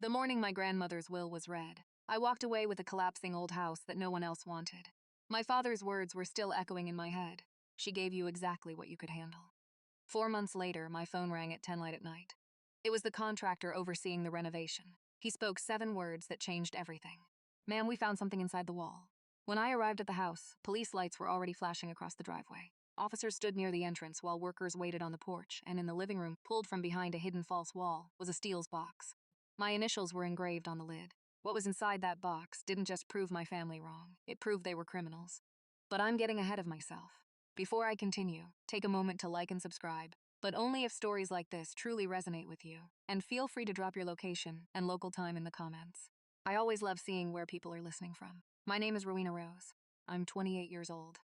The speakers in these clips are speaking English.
The morning my grandmother's will was read, I walked away with a collapsing old house that no one else wanted. My father's words were still echoing in my head. She gave you exactly what you could handle. 4 months later, my phone rang at 10 light at night. It was the contractor overseeing the renovation. He spoke 7 words that changed everything. Ma'am, we found something inside the wall. When I arrived at the house, police lights were already flashing across the driveway. Officers stood near the entrance while workers waited on the porch, and in the living room, pulled from behind a hidden false wall, was a steel box. My initials were engraved on the lid. What was inside that box didn't just prove my family wrong, it proved they were criminals. But I'm getting ahead of myself. Before I continue, take a moment to like and subscribe, but only if stories like this truly resonate with you, and feel free to drop your location and local time in the comments. I always love seeing where people are listening from. My name is Rowena Rose. I'm 28 years old.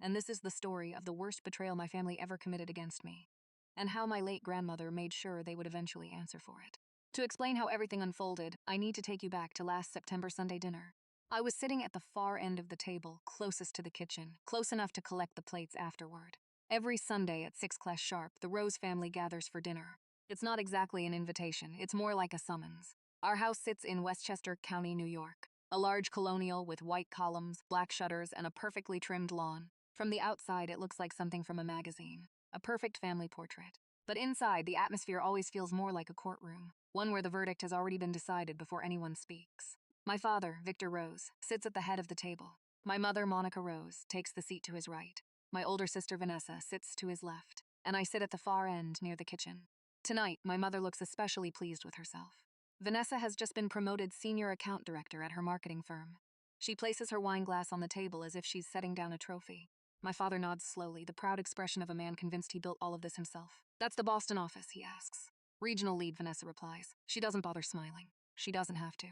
And this is the story of the worst betrayal my family ever committed against me, and how my late grandmother made sure they would eventually answer for it. To explain how everything unfolded, I need to take you back to last September Sunday dinner. I was sitting at the far end of the table, closest to the kitchen, close enough to collect the plates afterward. Every Sunday at 6 o'clock sharp, the Rose family gathers for dinner. It's not exactly an invitation, it's more like a summons. Our house sits in Westchester County, New York. A large colonial with white columns, black shutters, and a perfectly trimmed lawn. From the outside, it looks like something from a magazine, a perfect family portrait. But inside, the atmosphere always feels more like a courtroom, one where the verdict has already been decided before anyone speaks. My father, Victor Rose, sits at the head of the table. My mother, Monica Rose, takes the seat to his right. My older sister, Vanessa, sits to his left, and I sit at the far end near the kitchen. Tonight, my mother looks especially pleased with herself. Vanessa has just been promoted senior account director at her marketing firm. She places her wine glass on the table as if she's setting down a trophy. My father nods slowly, the proud expression of a man convinced he built all of this himself. That's the Boston office, he asks. Regional lead, Vanessa replies. She doesn't bother smiling. She doesn't have to.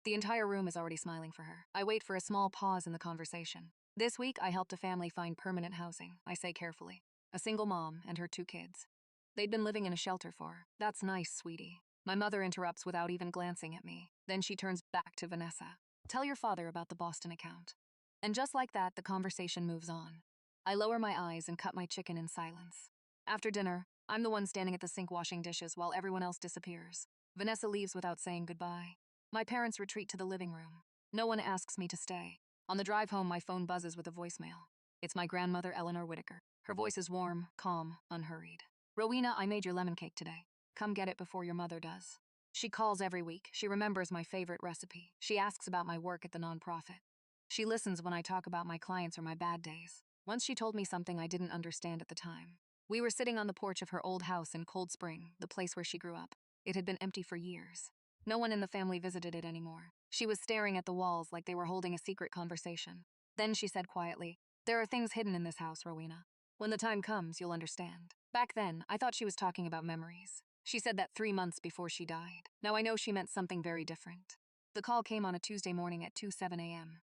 The entire room is already smiling for her. I wait for a small pause in the conversation. This week, I helped a family find permanent housing, I say carefully. A single mom and her 2 kids. They'd been living in a shelter for. That's nice, sweetie. My mother interrupts without even glancing at me. Then she turns back to Vanessa. Tell your father about the Boston account. And just like that, the conversation moves on. I lower my eyes and cut my chicken in silence. After dinner, I'm the one standing at the sink washing dishes while everyone else disappears. Vanessa leaves without saying goodbye. My parents retreat to the living room. No one asks me to stay. On the drive home, my phone buzzes with a voicemail. It's my grandmother, Eleanor Whitaker. Her voice is warm, calm, unhurried. Rowena, I made your lemon cake today. Come get it before your mother does. She calls every week. She remembers my favorite recipe. She asks about my work at the nonprofit. She listens when I talk about my clients or my bad days. Once she told me something I didn't understand at the time. We were sitting on the porch of her old house in Cold Spring, the place where she grew up. It had been empty for years. No one in the family visited it anymore. She was staring at the walls like they were holding a secret conversation. Then she said quietly, "There are things hidden in this house, Rowena. When the time comes, you'll understand." Back then, I thought she was talking about memories. She said that 3 months before she died. Now I know she meant something very different. The call came on a Tuesday morning at 2:07 a.m.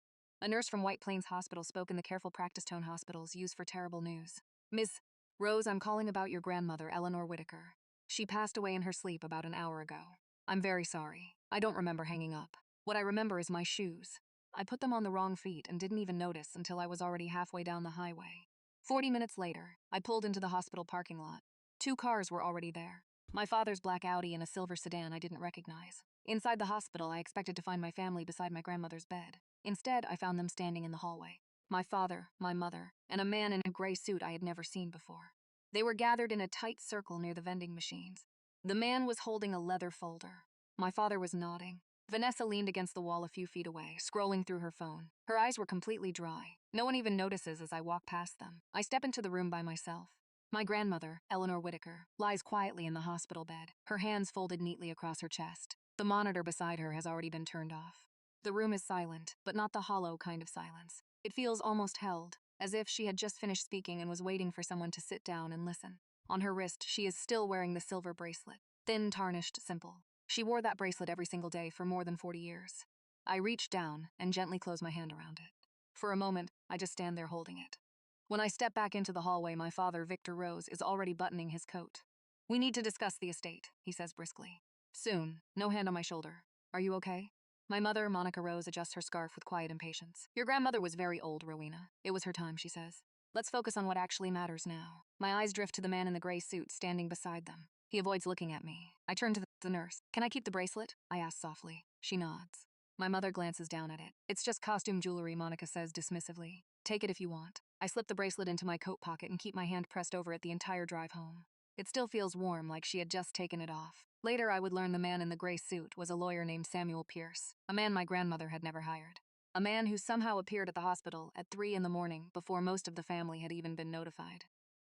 A nurse from White Plains Hospital spoke in the careful practice tone hospitals use for terrible news. "Ms. Rose, I'm calling about your grandmother, Eleanor Whitaker. She passed away in her sleep about an hour ago. I'm very sorry. I don't remember hanging up. What I remember is my shoes. I put them on the wrong feet and didn't even notice until I was already halfway down the highway. 40 minutes later, I pulled into the hospital parking lot. 2 cars were already there. My father's black Audi and a silver sedan I didn't recognize. Inside the hospital, I expected to find my family beside my grandmother's bed. Instead, I found them standing in the hallway. My father, my mother, and a man in a gray suit I had never seen before. They were gathered in a tight circle near the vending machines. The man was holding a leather folder. My father was nodding. Vanessa leaned against the wall a few feet away, scrolling through her phone. Her eyes were completely dry. No one even notices as I walk past them. I step into the room by myself. My grandmother, Eleanor Whitaker, lies quietly in the hospital bed, her hands folded neatly across her chest. The monitor beside her has already been turned off. The room is silent, but not the hollow kind of silence. It feels almost held, as if she had just finished speaking and was waiting for someone to sit down and listen. On her wrist, she is still wearing the silver bracelet. Thin, tarnished, simple. She wore that bracelet every single day for more than 40 years. I reach down and gently close my hand around it. For a moment, I just stand there holding it. When I step back into the hallway, my father, Victor Rose, is already buttoning his coat. "We need to discuss the estate," he says briskly. "Soon. No hand on my shoulder. Are you okay?" My mother, Monica Rose, adjusts her scarf with quiet impatience. "Your grandmother was very old, Rowena. It was her time," she says. "Let's focus on what actually matters now." My eyes drift to the man in the gray suit standing beside them. He avoids looking at me. I turn to the The nurse. Can I keep the bracelet? I ask softly. She nods. My mother glances down at it. It's just costume jewelry, Monica says dismissively. Take it if you want. I slip the bracelet into my coat pocket and keep my hand pressed over it the entire drive home. It still feels warm, like she had just taken it off. Later, I would learn the man in the gray suit was a lawyer named Samuel Pierce, a man my grandmother had never hired. A man who somehow appeared at the hospital at 3 in the morning before most of the family had even been notified.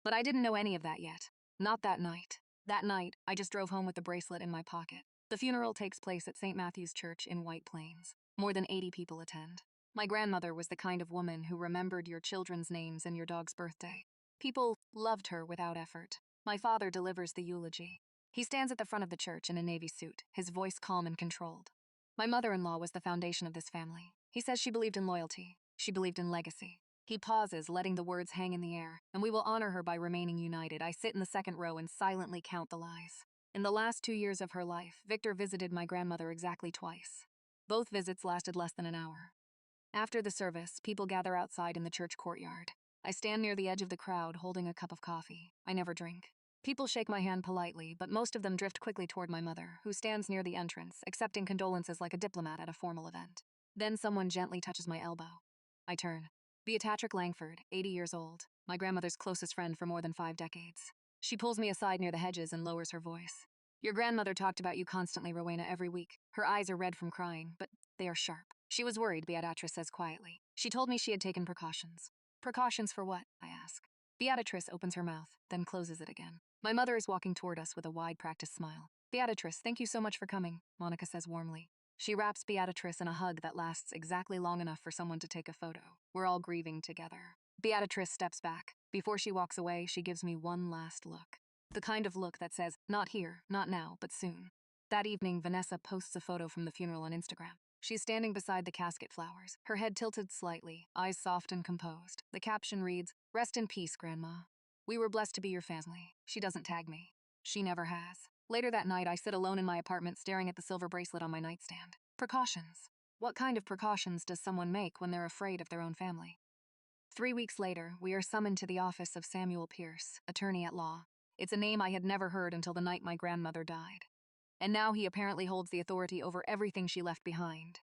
But I didn't know any of that yet. Not that night. That night, I just drove home with the bracelet in my pocket. The funeral takes place at St. Matthew's Church in White Plains. More than 80 people attend. My grandmother was the kind of woman who remembered your children's names and your dog's birthday. People loved her without effort. My father delivers the eulogy. He stands at the front of the church in a navy suit, his voice calm and controlled. My mother-in-law was the foundation of this family. He says she believed in loyalty. She believed in legacy. He pauses, letting the words hang in the air, and we will honor her by remaining united. I sit in the second row and silently count the lies. In the last 2 years of her life, Victor visited my grandmother exactly twice. Both visits lasted less than an hour. After the service, people gather outside in the church courtyard. I stand near the edge of the crowd, holding a cup of coffee. I never drink. People shake my hand politely, but most of them drift quickly toward my mother, who stands near the entrance, accepting condolences like a diplomat at a formal event. Then someone gently touches my elbow. I turn. Beatrice Langford, 80 years old, my grandmother's closest friend for more than 5 decades. She pulls me aside near the hedges and lowers her voice. Your grandmother talked about you constantly, Rowena, every week. Her eyes are red from crying, but they are sharp. She was worried, Beatrice says quietly. She told me she had taken precautions. Precautions for what? I ask. Beatrice opens her mouth, then closes it again. My mother is walking toward us with a wide practiced smile. Beatrice, thank you so much for coming, Monica says warmly. She wraps Beatrice in a hug that lasts exactly long enough for someone to take a photo. We're all grieving together. Beatrice steps back. Before she walks away, she gives me one last look. The kind of look that says, not here, not now, but soon. That evening, Vanessa posts a photo from the funeral on Instagram. She's standing beside the casket flowers, her head tilted slightly, eyes soft and composed. The caption reads, "Rest in peace, Grandma. We were blessed to be your family." She doesn't tag me. She never has. Later that night, I sit alone in my apartment staring at the silver bracelet on my nightstand. Precautions. What kind of precautions does someone make when they're afraid of their own family? 3 weeks later, we are summoned to the office of Samuel Pierce, attorney at law. It's a name I had never heard until the night my grandmother died. And now he apparently holds the authority over everything she left behind.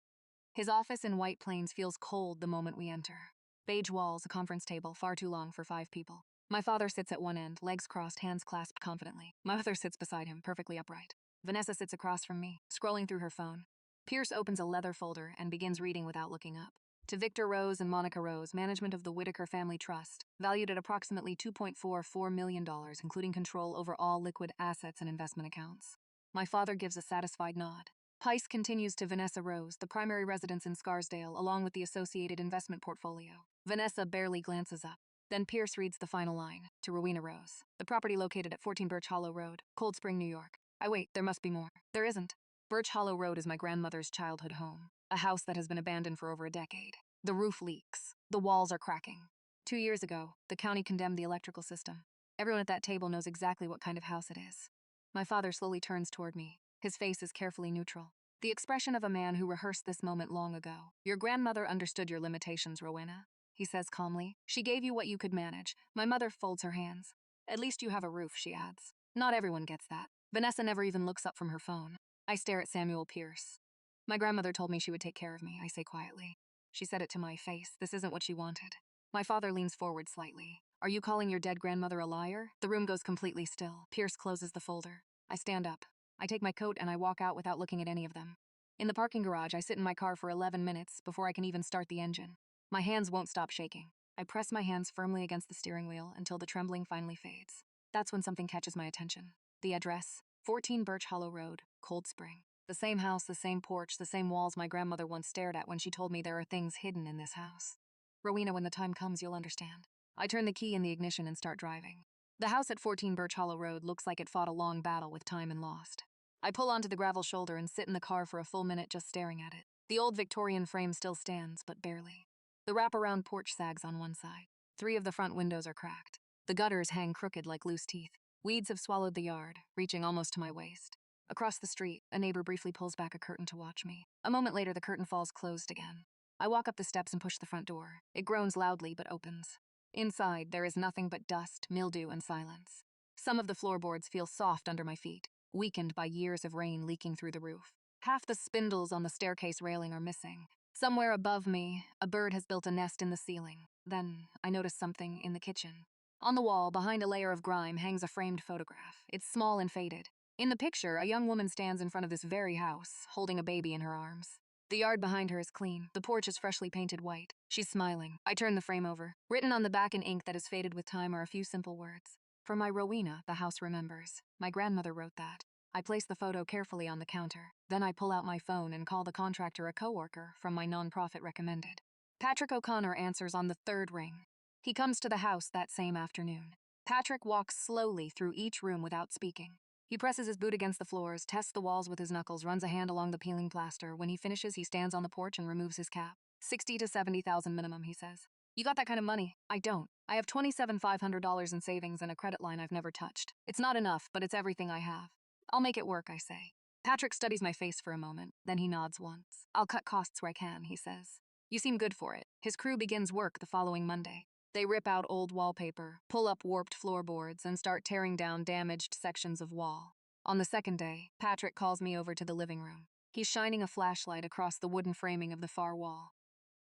His office in White Plains feels cold the moment we enter. Beige walls, a conference table, far too long for 5 people. My father sits at one end, legs crossed, hands clasped confidently. My mother sits beside him, perfectly upright. Vanessa sits across from me, scrolling through her phone. Pierce opens a leather folder and begins reading without looking up. To Victor Rose and Monica Rose, management of the Whitaker Family Trust, valued at approximately $2.44 million, including control over all liquid assets and investment accounts. My father gives a satisfied nod. Pice continues to Vanessa Rose, the primary residence in Scarsdale, along with the associated investment portfolio. Vanessa barely glances up. Then Pierce reads the final line, to Rowena Rose, the property located at 14 Birch Hollow Road, Cold Spring, New York. I wait, there must be more. There isn't. Birch Hollow Road is my grandmother's childhood home, a house that has been abandoned for over a decade. The roof leaks. The walls are cracking. 2 years ago, the county condemned the electrical system. Everyone at that table knows exactly what kind of house it is. My father slowly turns toward me. His face is carefully neutral. The expression of a man who rehearsed this moment long ago. Your grandmother understood your limitations, Rowena, he says calmly. She gave you what you could manage. My mother folds her hands. At least you have a roof, she adds. Not everyone gets that. Vanessa never even looks up from her phone. I stare at Samuel Pierce. My grandmother told me she would take care of me, I say quietly. She said it to my face. This isn't what she wanted. My father leans forward slightly. Are you calling your dead grandmother a liar? The room goes completely still. Pierce closes the folder. I stand up. I take my coat and I walk out without looking at any of them. In the parking garage, I sit in my car for 11 minutes before I can even start the engine. My hands won't stop shaking. I press my hands firmly against the steering wheel until the trembling finally fades. That's when something catches my attention. The address, 14 Birch Hollow Road, Cold Spring. The same house, the same porch, the same walls my grandmother once stared at when she told me there are things hidden in this house. Rowena, when the time comes, you'll understand. I turn the key in the ignition and start driving. The house at 14 Birch Hollow Road looks like it fought a long battle with time and lost. I pull onto the gravel shoulder and sit in the car for a full minute just staring at it. The old Victorian frame still stands, but barely. The wraparound porch sags on one side. 3 of the front windows are cracked. The gutters hang crooked like loose teeth. Weeds have swallowed the yard, reaching almost to my waist. Across the street, a neighbor briefly pulls back a curtain to watch me. A moment later, the curtain falls closed again. I walk up the steps and push the front door. It groans loudly but opens. Inside, there is nothing but dust, mildew, and silence. Some of the floorboards feel soft under my feet. weakened by years of rain leaking through the roof. Half the spindles on the staircase railing are missing. Somewhere above me, a bird has built a nest in the ceiling. Then I notice something in the kitchen. On the wall, behind a layer of grime, hangs a framed photograph. It's small and faded. In the picture, a young woman stands in front of this very house, holding a baby in her arms. The yard behind her is clean. The porch is freshly painted white. She's smiling. I turn the frame over. Written on the back in ink that is faded with time are a few simple words. For my Rowena, the house remembers. My grandmother wrote that. I place the photo carefully on the counter. Then I pull out my phone and call the contractor a coworker from my nonprofit recommended. Patrick O'Connor answers on the third ring. He comes to the house that same afternoon. Patrick walks slowly through each room without speaking. He presses his boot against the floors, tests the walls with his knuckles, runs a hand along the peeling plaster. When he finishes, he stands on the porch and removes his cap. 60 to 70,000 minimum, he says. You got that kind of money? I don't. I have $27,500 in savings and a credit line I've never touched. It's not enough, but it's everything I have. I'll make it work, I say. Patrick studies my face for a moment, then he nods once. I'll cut costs where I can, he says. You seem good for it. His crew begins work the following Monday. They rip out old wallpaper, pull up warped floorboards, and start tearing down damaged sections of wall. On the second day, Patrick calls me over to the living room. He's shining a flashlight across the wooden framing of the far wall.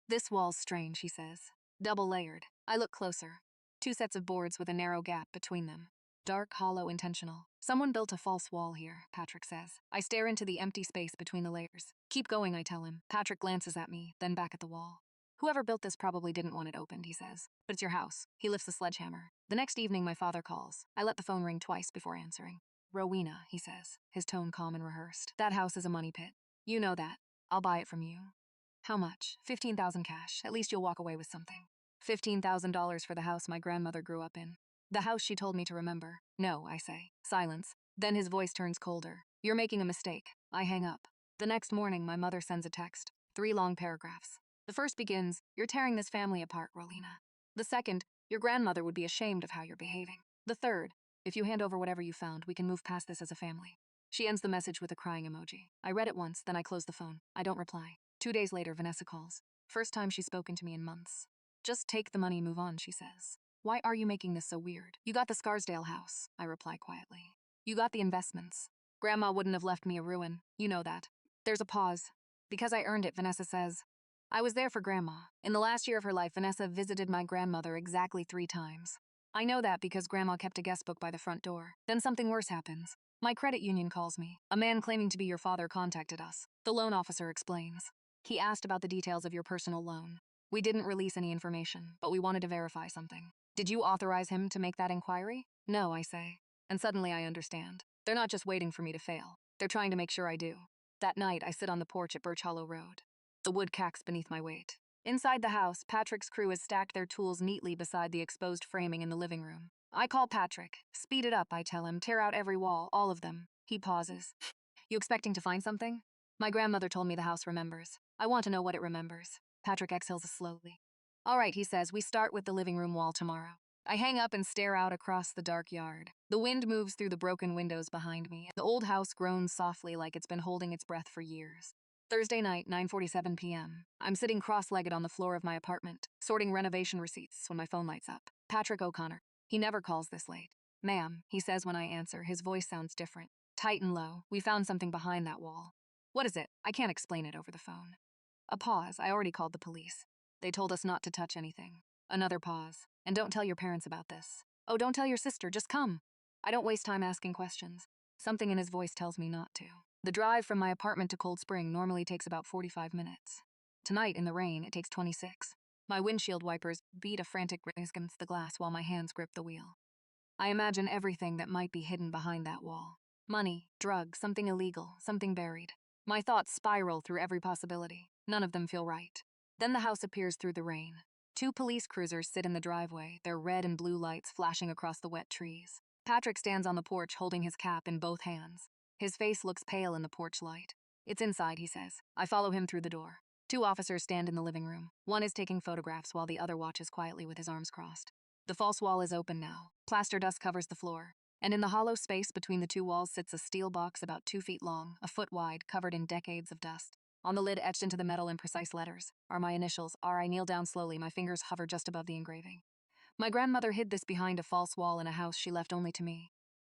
This wall's strange, he says. Double layered. I look closer. Two sets of boards with a narrow gap between them. Dark, hollow, intentional. Someone built a false wall here, Patrick says. I stare into the empty space between the layers. Keep going, I tell him. Patrick glances at me, then back at the wall. Whoever built this probably didn't want it opened, he says. But it's your house. He lifts the sledgehammer. The next evening, my father calls. I let the phone ring twice before answering. Rowena, he says, his tone calm and rehearsed. That house is a money pit. You know that. I'll buy it from you. How much? 15,000 cash. At least you'll walk away with something. $15,000 for the house my grandmother grew up in. The house she told me to remember. No, I say. Silence. Then his voice turns colder. You're making a mistake. I hang up. The next morning, my mother sends a text. 3 long paragraphs. The first begins, you're tearing this family apart, Rowena. The second, your grandmother would be ashamed of how you're behaving. The third, if you hand over whatever you found, we can move past this as a family. She ends the message with a crying emoji. I read it once, then I close the phone. I don't reply. 2 days later, Vanessa calls. First time she's spoken to me in months. Just take the money, move on, she says. Why are you making this so weird? You got the Scarsdale house, I reply quietly. You got the investments. Grandma wouldn't have left me a ruin. You know that. There's a pause. Because I earned it, Vanessa says. I was there for Grandma. In the last year of her life, Vanessa visited my grandmother exactly 3 times. I know that because Grandma kept a guest book by the front door. Then something worse happens. My credit union calls me. A man claiming to be your father contacted us. The loan officer explains. He asked about the details of your personal loan. We didn't release any information, but we wanted to verify something. Did you authorize him to make that inquiry? No, I say. And suddenly I understand. They're not just waiting for me to fail. They're trying to make sure I do. That night, I sit on the porch at Birch Hollow Road. The wood cracks beneath my weight. Inside the house, Patrick's crew has stacked their tools neatly beside the exposed framing in the living room. I call Patrick. Speed it up, I tell him. Tear out every wall, all of them. He pauses. You expecting to find something? My grandmother told me the house remembers. I want to know what it remembers. Patrick exhales slowly. All right, he says, we start with the living room wall tomorrow. I hang up and stare out across the dark yard. The wind moves through the broken windows behind me. The old house groans softly like it's been holding its breath for years. Thursday night, 9:47 p.m. I'm sitting cross-legged on the floor of my apartment, sorting renovation receipts when my phone lights up. Patrick O'Connor. He never calls this late. Ma'am, he says when I answer. His voice sounds different. Tight and low. We found something behind that wall. What is it? I can't explain it over the phone. A pause. I already called the police. They told us not to touch anything. Another pause. And don't tell your parents about this. Oh, don't tell your sister. Just come. I don't waste time asking questions. Something in his voice tells me not to. The drive from my apartment to Cold Spring normally takes about 45 minutes. Tonight, in the rain, it takes 26. My windshield wipers beat a frantic race against the glass while my hands grip the wheel. I imagine everything that might be hidden behind that wall. Money, drugs, something illegal, something buried. My thoughts spiral through every possibility. None of them feel right. Then the house appears through the rain. 2 police cruisers sit in the driveway, their red and blue lights flashing across the wet trees. Patrick stands on the porch holding his cap in both hands. His face looks pale in the porch light. It's inside, he says. I follow him through the door. 2 officers stand in the living room. One is taking photographs while the other watches quietly with his arms crossed. The false wall is open now. Plaster dust covers the floor. And in the hollow space between the 2 walls sits a steel box about 2 feet long, a foot wide, covered in decades of dust. On the lid, etched into the metal in precise letters, are my initials. I kneel down slowly, my fingers hover just above the engraving. My grandmother hid this behind a false wall in a house she left only to me.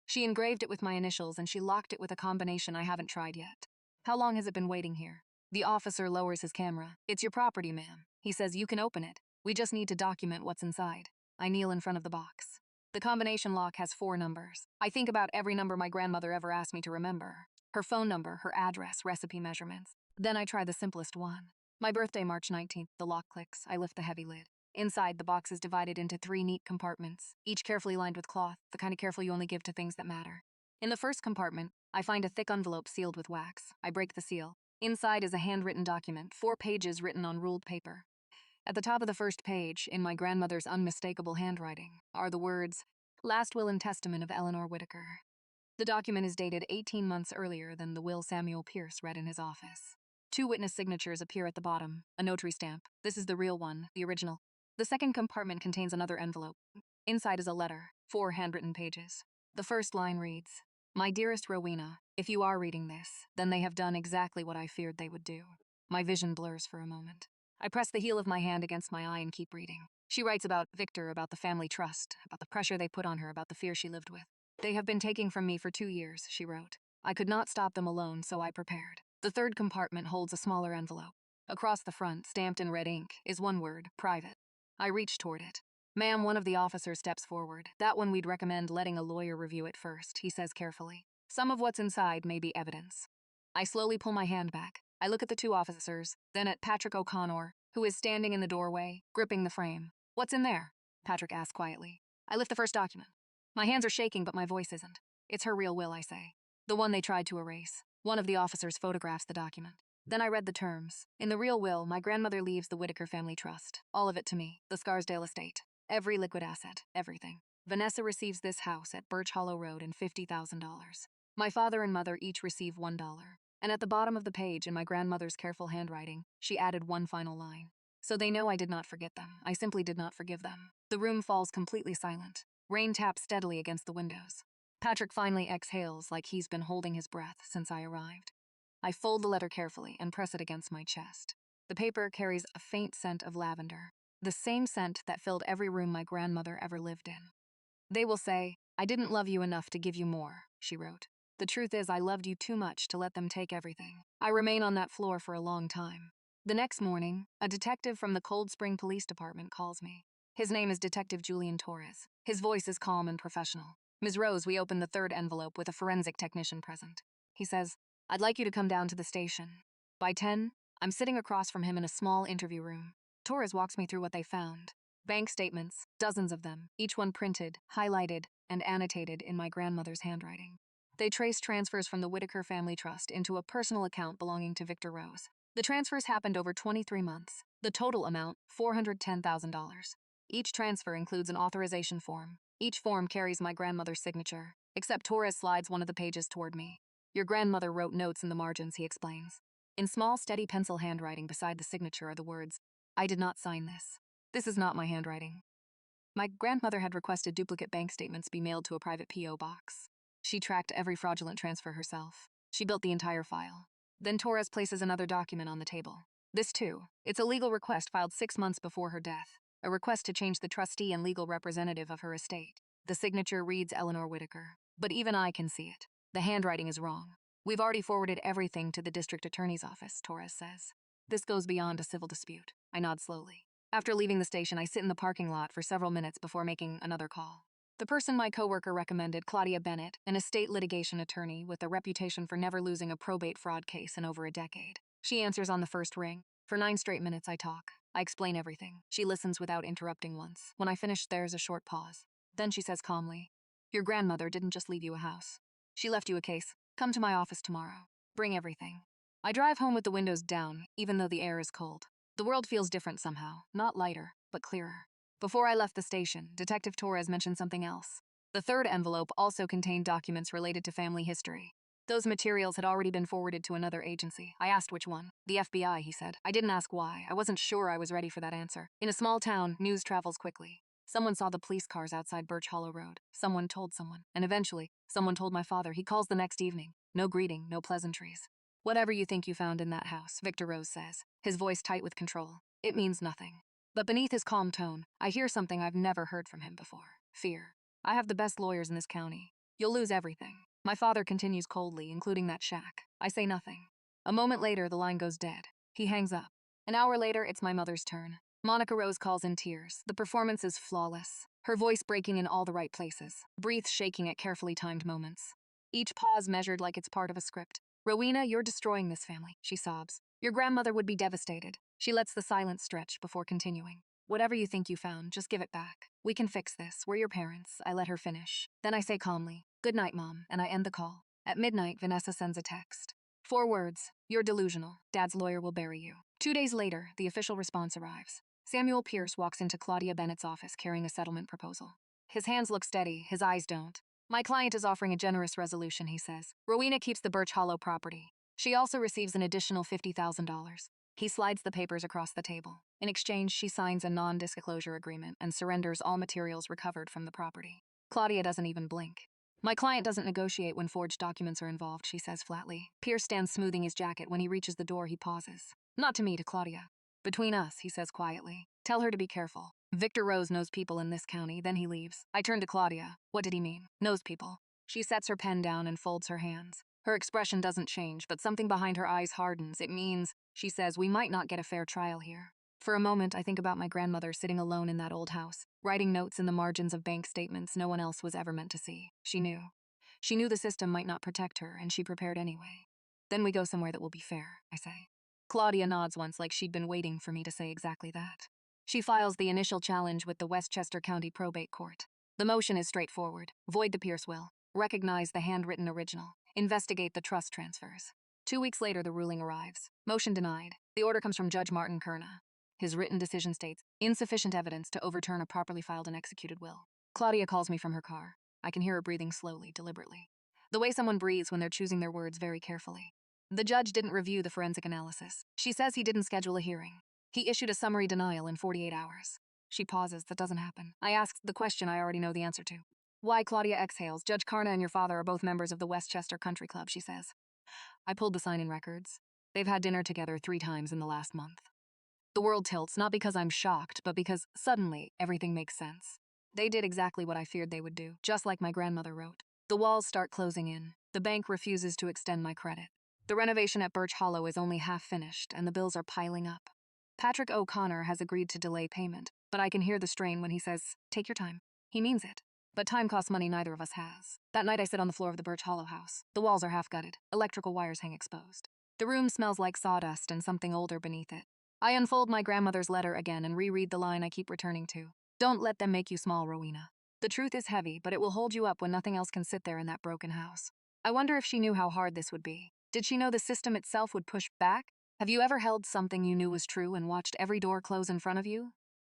She engraved it with my initials and she locked it with a combination I haven't tried yet. How long has it been waiting here? The officer lowers his camera. It's your property, ma'am. He says you can open it. We just need to document what's inside. I kneel in front of the box. The combination lock has 4 numbers. I think about every number my grandmother ever asked me to remember. Her phone number, her address, recipe measurements. Then I try the simplest one. My birthday, March 19th. The lock clicks. I lift the heavy lid. Inside, the box is divided into 3 neat compartments, each carefully lined with cloth, the kind of careful you only give to things that matter. In the first compartment, I find a thick envelope sealed with wax. I break the seal. Inside is a handwritten document, 4 pages written on ruled paper. At the top of the first page, in my grandmother's unmistakable handwriting, are the words, "Last Will and Testament of Eleanor Whitaker." The document is dated 18 months earlier than the will Samuel Pierce read in his office. 2 witness signatures appear at the bottom, a notary stamp. This is the real one, the original. The second compartment contains another envelope. Inside is a letter, 4 handwritten pages. The first line reads, "My dearest Rowena, if you are reading this, then they have done exactly what I feared they would do." My vision blurs for a moment. I press the heel of my hand against my eye and keep reading. She writes about Victor, about the family trust, about the pressure they put on her, about the fear she lived with. "They have been taking from me for 2 years," she wrote. "I could not stop them alone, so I prepared." The third compartment holds a smaller envelope. Across the front, stamped in red ink, is one word, "Private." I reach toward it. "Ma'am," one of the officers steps forward. "That one we'd recommend letting a lawyer review it first," he says carefully. "Some of what's inside may be evidence." I slowly pull my hand back. I look at the 2 officers, then at Patrick O'Connor, who is standing in the doorway, gripping the frame. "What's in there?" Patrick asks quietly. I lift the first document. My hands are shaking, but my voice isn't. "It's her real will," I say. "The one they tried to erase." One of the officers photographs the document. Then I read the terms. In the real will, my grandmother leaves the Whitaker family trust. All of it to me, the Scarsdale estate. Every liquid asset, everything. Vanessa receives this house at Birch Hollow Road and $50,000. My father and mother each receive $1. And at the bottom of the page, in my grandmother's careful handwriting, she added one final line. "So they know I did not forget them. I simply did not forgive them." The room falls completely silent. Rain taps steadily against the windows. Patrick finally exhales like he's been holding his breath since I arrived. I fold the letter carefully and press it against my chest. The paper carries a faint scent of lavender, the same scent that filled every room my grandmother ever lived in. "They will say, 'I didn't love you enough to give you more,'" she wrote. "The truth is, I loved you too much to let them take everything." I remain on that floor for a long time. The next morning, a detective from the Cold Spring Police Department calls me. His name is Detective Julian Torres. His voice is calm and professional. "Ms. Rose, we open the 3rd envelope with a forensic technician present." He says, "I'd like you to come down to the station." By 10, I'm sitting across from him in a small interview room. Torres walks me through what they found. Bank statements, dozens of them, each one printed, highlighted, and annotated in my grandmother's handwriting. They traced transfers from the Whitaker Family Trust into a personal account belonging to Victor Rose. The transfers happened over 23 months. The total amount, $410,000. Each transfer includes an authorization form. Each form carries my grandmother's signature, except Torres slides one of the pages toward me. "Your grandmother wrote notes in the margins," he explains. In small, steady pencil handwriting beside the signature are the words, "I did not sign this." This is not my handwriting. My grandmother had requested duplicate bank statements be mailed to a private P.O. box. She tracked every fraudulent transfer herself. She built the entire file. Then Torres places another document on the table. This too. It's a legal request filed 6 months before her death. A request to change the trustee and legal representative of her estate. The signature reads Eleanor Whitaker. But even I can see it. The handwriting is wrong. "We've already forwarded everything to the district attorney's office," Torres says. "This goes beyond a civil dispute." I nod slowly. After leaving the station, I sit in the parking lot for several minutes before making another call. The person my coworker recommended, Claudia Bennett, an estate litigation attorney with a reputation for never losing a probate fraud case in over a decade. She answers on the first ring. For 9 straight minutes I talk. I explain everything. She listens without interrupting once. When I finish, there's a short pause. Then she says calmly, "Your grandmother didn't just leave you a house. She left you a case. Come to my office tomorrow. Bring everything." I drive home with the windows down, even though the air is cold. The world feels different somehow, not lighter, but clearer. Before I left the station, Detective Torres mentioned something else. The 3rd envelope also contained documents related to family history. Those materials had already been forwarded to another agency. I asked which one. "The FBI," he said. I didn't ask why. I wasn't sure I was ready for that answer. In a small town, news travels quickly. Someone saw the police cars outside Birch Hollow Road. Someone told someone. And eventually, someone told my father. He calls the next evening. No greeting, no pleasantries. "Whatever you think you found in that house," Victor Rose says, his voice tight with control, "it means nothing." But beneath his calm tone, I hear something I've never heard from him before. Fear. "I have the best lawyers in this county. You'll lose everything. My father continues coldly, including that shack. I say nothing. A moment later, the line goes dead. He hangs up. An hour later, it's my mother's turn. Monica Rose calls in tears. The performance is flawless, her voice breaking in all the right places, breath shaking at carefully timed moments. Each pause measured like it's part of a script. Rowena, you're destroying this family, she sobs. Your grandmother would be devastated. She lets the silence stretch before continuing. Whatever you think you found, just give it back. We can fix this. We're your parents. I let her finish. Then I say calmly, "Good night, Mom," and I end the call. At midnight, Vanessa sends a text. 4 words, "You're delusional. Dad's lawyer will bury you." 2 days later, the official response arrives. Samuel Pierce walks into Claudia Bennett's office carrying a settlement proposal. His hands look steady, his eyes don't. "My client is offering a generous resolution," he says. "Rowena keeps the Birch Hollow property. She also receives an additional $50,000. He slides the papers across the table. In exchange, she signs a non-disclosure agreement and surrenders all materials recovered from the property. Claudia doesn't even blink. "My client doesn't negotiate when forged documents are involved," she says flatly. Pierce stands smoothing his jacket. When he reaches the door, he pauses. "Not to me, to Claudia." "Between us," he says quietly. "Tell her to be careful. Victor Rose knows people in this county." Then he leaves. I turn to Claudia. What did he mean? Knows people. She sets her pen down and folds her hands. Her expression doesn't change, but something behind her eyes hardens. It means, she says, we might not get a fair trial here. For a moment, I think about my grandmother sitting alone in that old house, writing notes in the margins of bank statements no one else was ever meant to see. She knew. She knew the system might not protect her, and she prepared anyway. "Then we go somewhere that will be fair," I say. Claudia nods once, like she'd been waiting for me to say exactly that. She files the initial challenge with the Westchester County Probate Court. The motion is straightforward. Void the Pierce will. Recognize the handwritten original. Investigate the trust transfers. 2 weeks later, the ruling arrives. Motion denied. The order comes from Judge Martin Kerna. His written decision states, insufficient evidence to overturn a properly filed and executed will. Claudia calls me from her car. I can hear her breathing slowly, deliberately. The way someone breathes when they're choosing their words very carefully. The judge didn't review the forensic analysis. She says he didn't schedule a hearing. He issued a summary denial in 48 hours. She pauses. That doesn't happen. I ask the question I already know the answer to. Why? Claudia exhales. Judge Karna and your father are both members of the Westchester Country Club, she says. I pulled the sign-in records. They've had dinner together 3 times in the last month. The world tilts, not because I'm shocked, but because, suddenly, everything makes sense. They did exactly what I feared they would do, just like my grandmother wrote. The walls start closing in. The bank refuses to extend my credit. The renovation at Birch Hollow is only half finished, and the bills are piling up. Patrick O'Connor has agreed to delay payment, but I can hear the strain when he says, "Take your time." He means it. But time costs money neither of us has. That night I sit on the floor of the Birch Hollow house. The walls are half gutted. Electrical wires hang exposed. The room smells like sawdust and something older beneath it. I unfold my grandmother's letter again and reread the line I keep returning to. Don't let them make you small, Rowena. The truth is heavy, but it will hold you up when nothing else can sit there in that broken house. I wonder if she knew how hard this would be. Did she know the system itself would push back? Have you ever held something you knew was true and watched every door close in front of you?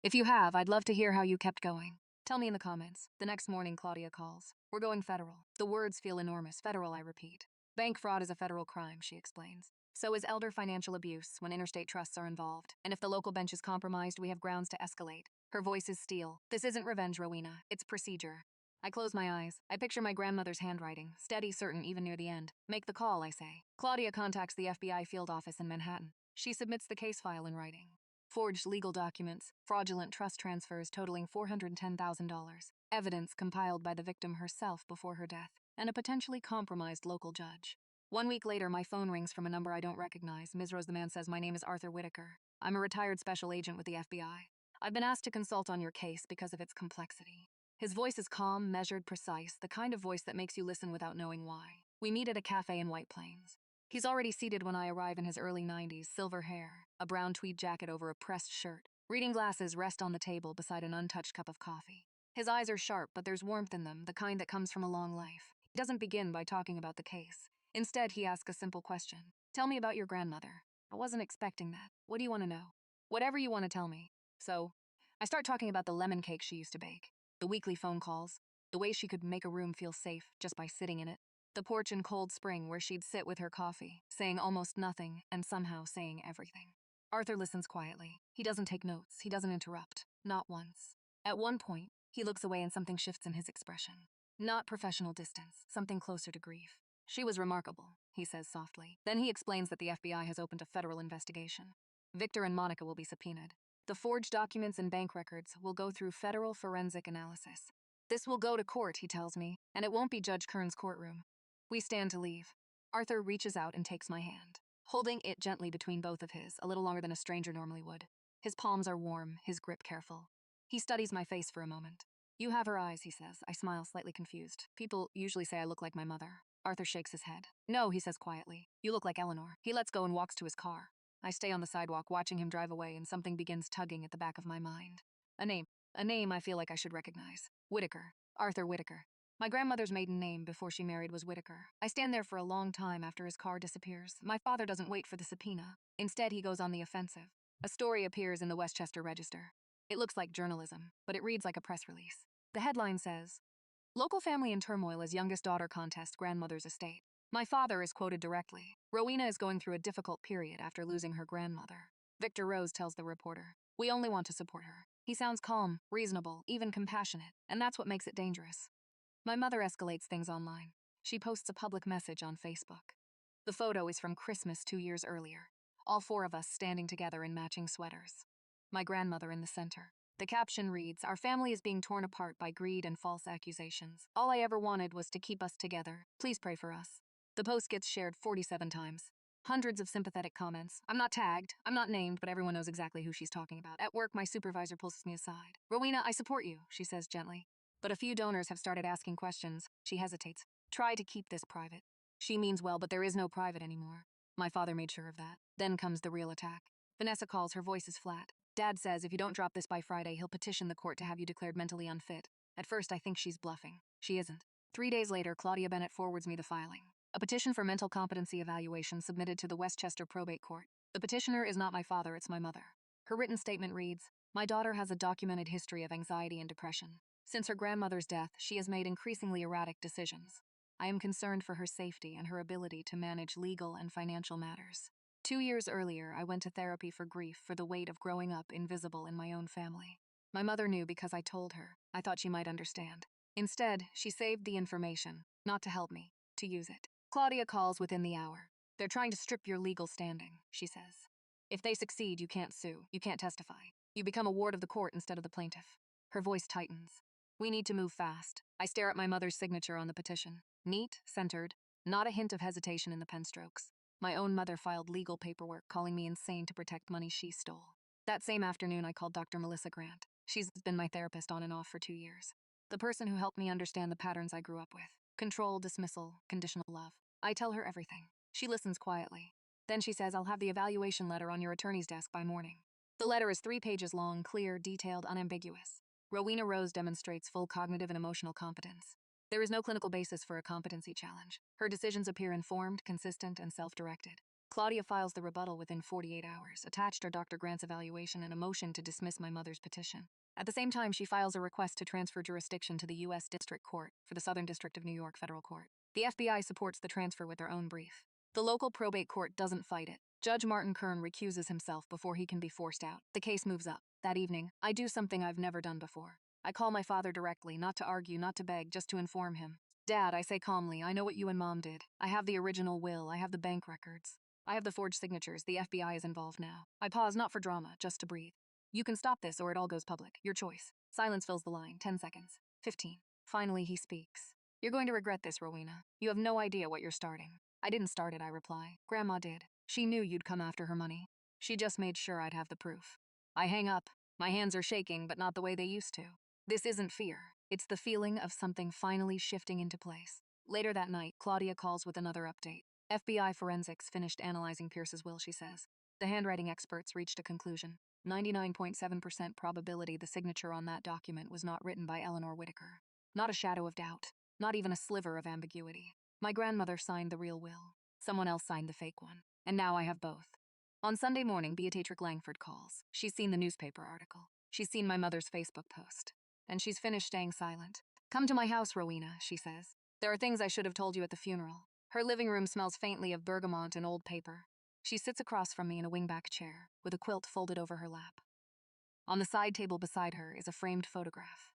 If you have, I'd love to hear how you kept going. Tell me in the comments. The next morning, Claudia calls. We're going federal. The words feel enormous. Federal, I repeat. Bank fraud is a federal crime, she explains. So is elder financial abuse when interstate trusts are involved. And if the local bench is compromised, we have grounds to escalate. Her voice is steel. This isn't revenge, Rowena. It's procedure. I close my eyes. I picture my grandmother's handwriting, steady, certain, even near the end. Make the call, I say. Claudia contacts the FBI field office in Manhattan. She submits the case file in writing. Forged legal documents, fraudulent trust transfers totaling $410,000, evidence compiled by the victim herself before her death, and a potentially compromised local judge. 1 week later, my phone rings from a number I don't recognize. Ms. Rose, the man says, "My name is Arthur Whitaker. I'm a retired special agent with the FBI. I've been asked to consult on your case because of its complexity." His voice is calm, measured, precise, the kind of voice that makes you listen without knowing why. We meet at a cafe in White Plains. He's already seated when I arrive, in his early 90s, silver hair, a brown tweed jacket over a pressed shirt. Reading glasses rest on the table beside an untouched cup of coffee. His eyes are sharp, but there's warmth in them, the kind that comes from a long life. He doesn't begin by talking about the case. Instead, he asks a simple question. Tell me about your grandmother. I wasn't expecting that. What do you want to know? Whatever you want to tell me. So, I start talking about the lemon cake she used to bake, the weekly phone calls, the way she could make a room feel safe just by sitting in it, the porch in Cold Spring where she'd sit with her coffee, saying almost nothing and somehow saying everything. Arthur listens quietly. He doesn't take notes. He doesn't interrupt. Not once. At one point, he looks away and something shifts in his expression. Not professional distance, something closer to grief. She was remarkable, he says softly. Then he explains that the FBI has opened a federal investigation. Victor and Monica will be subpoenaed. The forged documents and bank records will go through federal forensic analysis. This will go to court, he tells me, and it won't be Judge Kern's courtroom. We stand to leave. Arthur reaches out and takes my hand, holding it gently between both of his, a little longer than a stranger normally would. His palms are warm, his grip careful. He studies my face for a moment. You have her eyes, he says. I smile, slightly confused. People usually say I look like my mother. Arthur shakes his head. No, he says quietly. You look like Eleanor. He lets go and walks to his car. I stay on the sidewalk watching him drive away, and something begins tugging at the back of my mind. A name. A name I feel like I should recognize. Whitaker. Arthur Whitaker. My grandmother's maiden name before she married was Whitaker. I stand there for a long time after his car disappears. My father doesn't wait for the subpoena. Instead, he goes on the offensive. A story appears in the Westchester Register. It looks like journalism, but it reads like a press release. The headline says, Local family in turmoil as youngest daughter contests grandmother's estate. My father is quoted directly. Rowena is going through a difficult period after losing her grandmother. Victor Rose tells the reporter, we only want to support her. He sounds calm, reasonable, even compassionate, and that's what makes it dangerous. My mother escalates things online. She posts a public message on Facebook. The photo is from Christmas 2 years earlier. All four of us standing together in matching sweaters. My grandmother in the center. The caption reads, our family is being torn apart by greed and false accusations. All I ever wanted was to keep us together. Please pray for us. The post gets shared 47 times. Hundreds of sympathetic comments. I'm not tagged, I'm not named, but everyone knows exactly who she's talking about. At work, my supervisor pulls me aside. Rowena, I support you, she says gently. But a few donors have started asking questions. She hesitates. Try to keep this private. She means well, but there is no private anymore. My father made sure of that. Then comes the real attack. Vanessa calls, her voice is flat. Dad says if you don't drop this by Friday, he'll petition the court to have you declared mentally unfit. At first, I think she's bluffing. She isn't. 3 days later, Claudia Bennett forwards me the filing. A petition for mental competency evaluation submitted to the Westchester Probate Court. The petitioner is not my father, it's my mother. Her written statement reads, my daughter has a documented history of anxiety and depression. Since her grandmother's death, she has made increasingly erratic decisions. I am concerned for her safety and her ability to manage legal and financial matters. 2 years earlier, I went to therapy for grief for the weight of growing up invisible in my own family. My mother knew because I told her. I thought she might understand. Instead, she saved the information, not to help me, to use it. Claudia calls within the hour. They're trying to strip your legal standing, she says. If they succeed, you can't sue, you can't testify. You become a ward of the court instead of the plaintiff. Her voice tightens. We need to move fast. I stare at my mother's signature on the petition. Neat, centered, not a hint of hesitation in the pen strokes. My own mother filed legal paperwork calling me insane to protect money she stole. That same afternoon, I called Dr. Melissa Grant. She's been my therapist on and off for 2 years. The person who helped me understand the patterns I grew up with. Control, dismissal, conditional love. I tell her everything. She listens quietly. Then she says, I'll have the evaluation letter on your attorney's desk by morning. The letter is 3 pages long, clear, detailed, unambiguous. Rowena Rose demonstrates full cognitive and emotional competence. There is no clinical basis for a competency challenge. Her decisions appear informed, consistent, and self-directed. Claudia files the rebuttal within 48 hours. Attached are Dr. Grant's evaluation and a motion to dismiss my mother's petition. At the same time, she files a request to transfer jurisdiction to the U.S. District Court for the Southern District of New York Federal Court. The FBI supports the transfer with their own brief. The local probate court doesn't fight it. Judge Martin Kern recuses himself before he can be forced out. The case moves up. That evening, I do something I've never done before. I call my father directly, not to argue, not to beg, just to inform him. Dad, I say calmly, I know what you and Mom did. I have the original will, I have the bank records. I have the forged signatures, the FBI is involved now. I pause, not for drama, just to breathe. You can stop this or it all goes public, your choice. Silence fills the line, 10 seconds, 15. Finally, he speaks. You're going to regret this, Rowena. You have no idea what you're starting. I didn't start it, I reply. Grandma did. She knew you'd come after her money. She just made sure I'd have the proof. I hang up. My hands are shaking, but not the way they used to. This isn't fear. It's the feeling of something finally shifting into place. Later that night, Claudia calls with another update. FBI forensics finished analyzing Pierce's will, she says. The handwriting experts reached a conclusion. 99.7% probability the signature on that document was not written by Eleanor Whitaker. Not a shadow of doubt. Not even a sliver of ambiguity. My grandmother signed the real will. Someone else signed the fake one. And now I have both. On Sunday morning, Beatrix Langford calls. She's seen the newspaper article. She's seen my mother's Facebook post. And she's finished staying silent. Come to my house, Rowena, she says. There are things I should have told you at the funeral. Her living room smells faintly of bergamot and old paper. She sits across from me in a wingback chair, with a quilt folded over her lap. On the side table beside her is a framed photograph.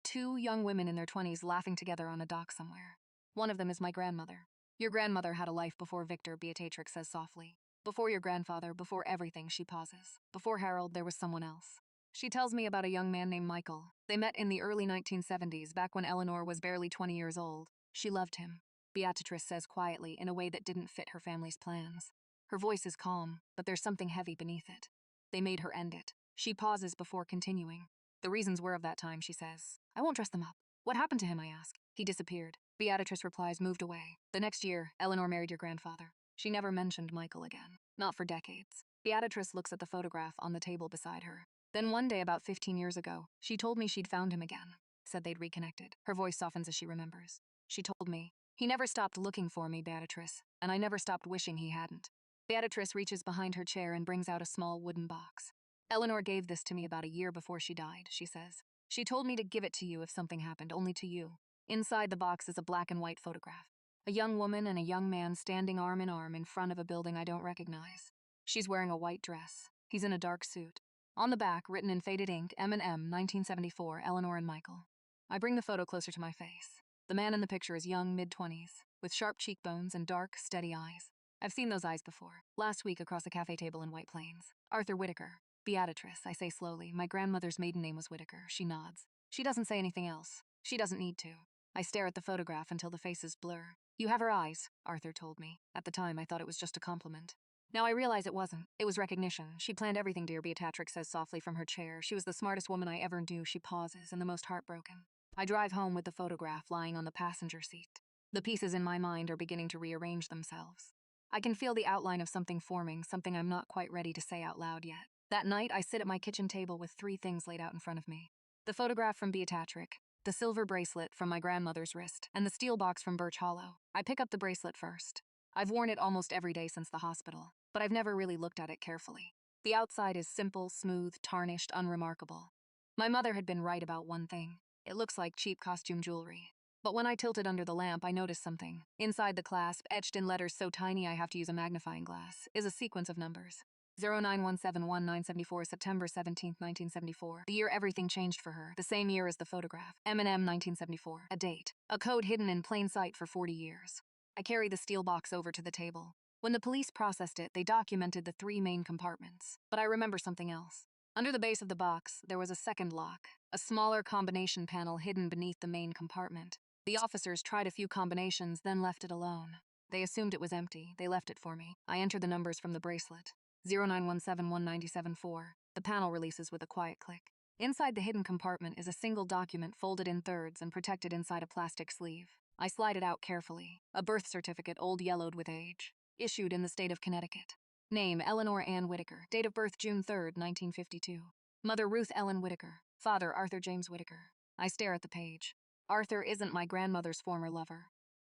2 young women in their 20s laughing together on a dock somewhere. One of them is my grandmother. Your grandmother had a life before Victor, Beatrix says softly. Before your grandfather, before everything, she pauses. Before Harold, there was someone else. She tells me about a young man named Michael. They met in the early 1970s, back when Eleanor was barely 20 years old. She loved him, Beatrice says quietly, in a way that didn't fit her family's plans. Her voice is calm, but there's something heavy beneath it. They made her end it. She pauses before continuing. The reasons were of that time, she says. I won't dress them up. What happened to him, I ask. He disappeared. Beatrice replies, moved away. The next year, Eleanor married your grandfather. She never mentioned Michael again. Not for decades. Beatrice looks at the photograph on the table beside her. Then one day, about 15 years ago, she told me she'd found him again. Said they'd reconnected. Her voice softens as she remembers. She told me, he never stopped looking for me, Beatrice, and I never stopped wishing he hadn't. Beatrice reaches behind her chair and brings out a small wooden box. Eleanor gave this to me about a year before she died, she says. She told me to give it to you if something happened, only to you. Inside the box is a black and white photograph. A young woman and a young man standing arm in arm in front of a building I don't recognize. She's wearing a white dress. He's in a dark suit. On the back, written in faded ink, M&M, 1974, Eleanor and Michael. I bring the photo closer to my face. The man in the picture is young, mid-20s, with sharp cheekbones and dark, steady eyes. I've seen those eyes before, last week across a cafe table in White Plains. Arthur Whitaker. Beatrice, I say slowly. My grandmother's maiden name was Whitaker. She nods. She doesn't say anything else. She doesn't need to. I stare at the photograph until the faces blur. You have her eyes, Arthur told me. At the time, I thought it was just a compliment. Now I realize it wasn't. It was recognition. She planned everything, dear, Beatrix says softly from her chair. She was the smartest woman I ever knew. She pauses, and the most heartbroken. I drive home with the photograph lying on the passenger seat. The pieces in my mind are beginning to rearrange themselves. I can feel the outline of something forming, something I'm not quite ready to say out loud yet. That night, I sit at my kitchen table with 3 things laid out in front of me. The photograph from Beatrix, the silver bracelet from my grandmother's wrist, and the steel box from Birch Hollow. I pick up the bracelet first. I've worn it almost every day since the hospital, but I've never really looked at it carefully. The outside is simple, smooth, tarnished, unremarkable. My mother had been right about one thing. It looks like cheap costume jewelry. But when I tilt it under the lamp, I notice something. Inside the clasp, etched in letters so tiny I have to use a magnifying glass, is a sequence of numbers. 09171-974, September 17, 1974. The year everything changed for her. The same year as the photograph. M&M 1974. A date. A code hidden in plain sight for 40 years. I carry the steel box over to the table. When the police processed it, they documented the 3 main compartments. But I remember something else. Under the base of the box, there was a second lock, a smaller combination panel hidden beneath the main compartment. The officers tried a few combinations, then left it alone. They assumed it was empty. They left it for me. I entered the numbers from the bracelet. 09171-974. The panel releases with a quiet click. Inside the hidden compartment is a single document folded in thirds and protected inside a plastic sleeve. I slide it out carefully. A birth certificate, old, yellowed with age. Issued in the state of Connecticut. Name, Eleanor Ann Whitaker. Date of birth, June 3, 1952. Mother, Ruth Ellen Whitaker. Father, Arthur James Whitaker. I stare at the page. Arthur isn't my grandmother's former lover.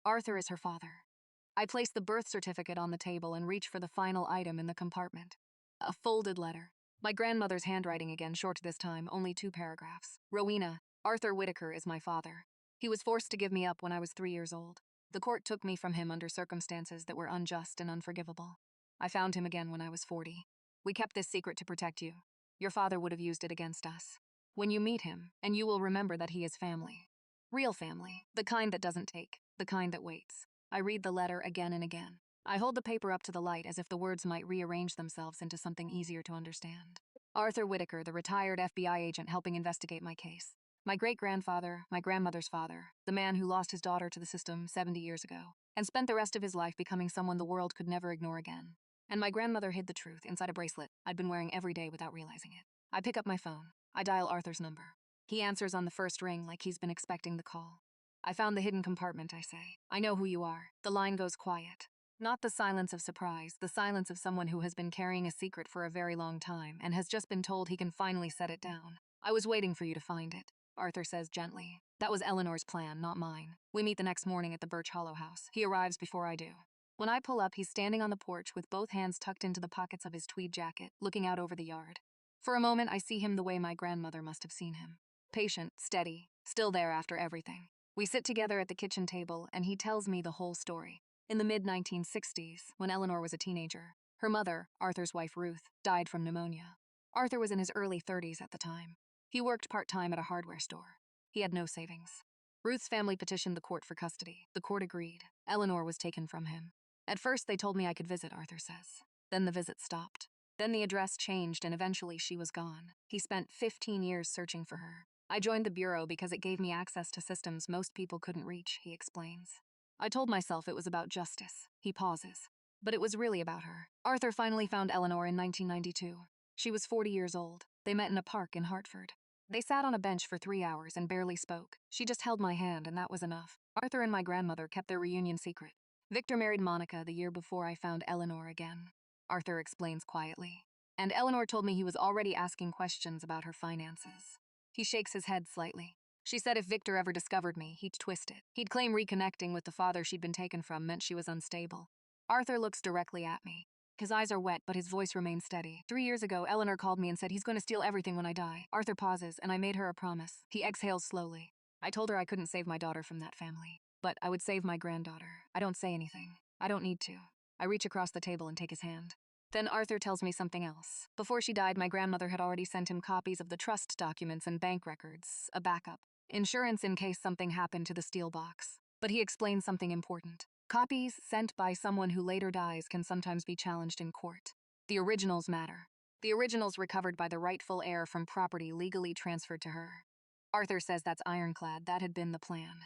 Arthur is her father. I place the birth certificate on the table and reach for the final item in the compartment. A folded letter. My grandmother's handwriting again, short this time, only 2 paragraphs. Rowena, Arthur Whitaker is my father. He was forced to give me up when I was 3 years old. The court took me from him under circumstances that were unjust and unforgivable. I found him again when I was 40. We kept this secret to protect you. Your father would have used it against us. When you meet him, and you will remember that he is family. Real family. The kind that doesn't take. The kind that waits. I read the letter again and again. I hold the paper up to the light as if the words might rearrange themselves into something easier to understand. Arthur Whitaker, the retired FBI agent helping investigate my case. My great-grandfather, my grandmother's father, the man who lost his daughter to the system 70 years ago, and spent the rest of his life becoming someone the world could never ignore again. And my grandmother hid the truth inside a bracelet I'd been wearing every day without realizing it. I pick up my phone. I dial Arthur's number. He answers on the first ring like he's been expecting the call. I found the hidden compartment, I say. I know who you are. The line goes quiet. Not the silence of surprise, the silence of someone who has been carrying a secret for a very long time and has just been told he can finally set it down. I was waiting for you to find it, Arthur says gently. That was Eleanor's plan, not mine. We meet the next morning at the Birch Hollow house. He arrives before I do. When I pull up, he's standing on the porch with both hands tucked into the pockets of his tweed jacket, looking out over the yard. For a moment, I see him the way my grandmother must have seen him. Patient, steady, still there after everything. We sit together at the kitchen table, and he tells me the whole story. In the mid-1960s, when Eleanor was a teenager, her mother, Arthur's wife Ruth, died from pneumonia. Arthur was in his early 30s at the time. He worked part-time at a hardware store. He had no savings. Ruth's family petitioned the court for custody. The court agreed. Eleanor was taken from him. At first, they told me I could visit, Arthur says. Then the visit stopped. Then the address changed and eventually she was gone. He spent 15 years searching for her. I joined the bureau because it gave me access to systems most people couldn't reach, he explains. I told myself it was about justice. He pauses. But it was really about her. Arthur finally found Eleanor in 1992. She was 40 years old. They met in a park in Hartford. They sat on a bench for 3 hours and barely spoke. She just held my hand and that was enough. Arthur and my grandmother kept their reunion secret. Victor married Monica the year before I found Eleanor again. Arthur explains quietly. And Eleanor told me he was already asking questions about her finances. He shakes his head slightly. She said if Victor ever discovered me, he'd twist it. He'd claim reconnecting with the father she'd been taken from meant she was unstable. Arthur looks directly at me. His eyes are wet, but his voice remains steady. 3 years ago, Eleanor called me and said he's going to steal everything when I die. Arthur pauses, and I made her a promise. He exhales slowly. I told her I couldn't save my daughter from that family, but I would save my granddaughter. I don't say anything. I don't need to. I reach across the table and take his hand. Then Arthur tells me something else. Before she died, my grandmother had already sent him copies of the trust documents and bank records, a backup, insurance in case something happened to the steel box. But he explains something important. Copies sent by someone who later dies can sometimes be challenged in court. The originals matter. The originals recovered by the rightful heir from property legally transferred to her. Arthur says that's ironclad. That had been the plan.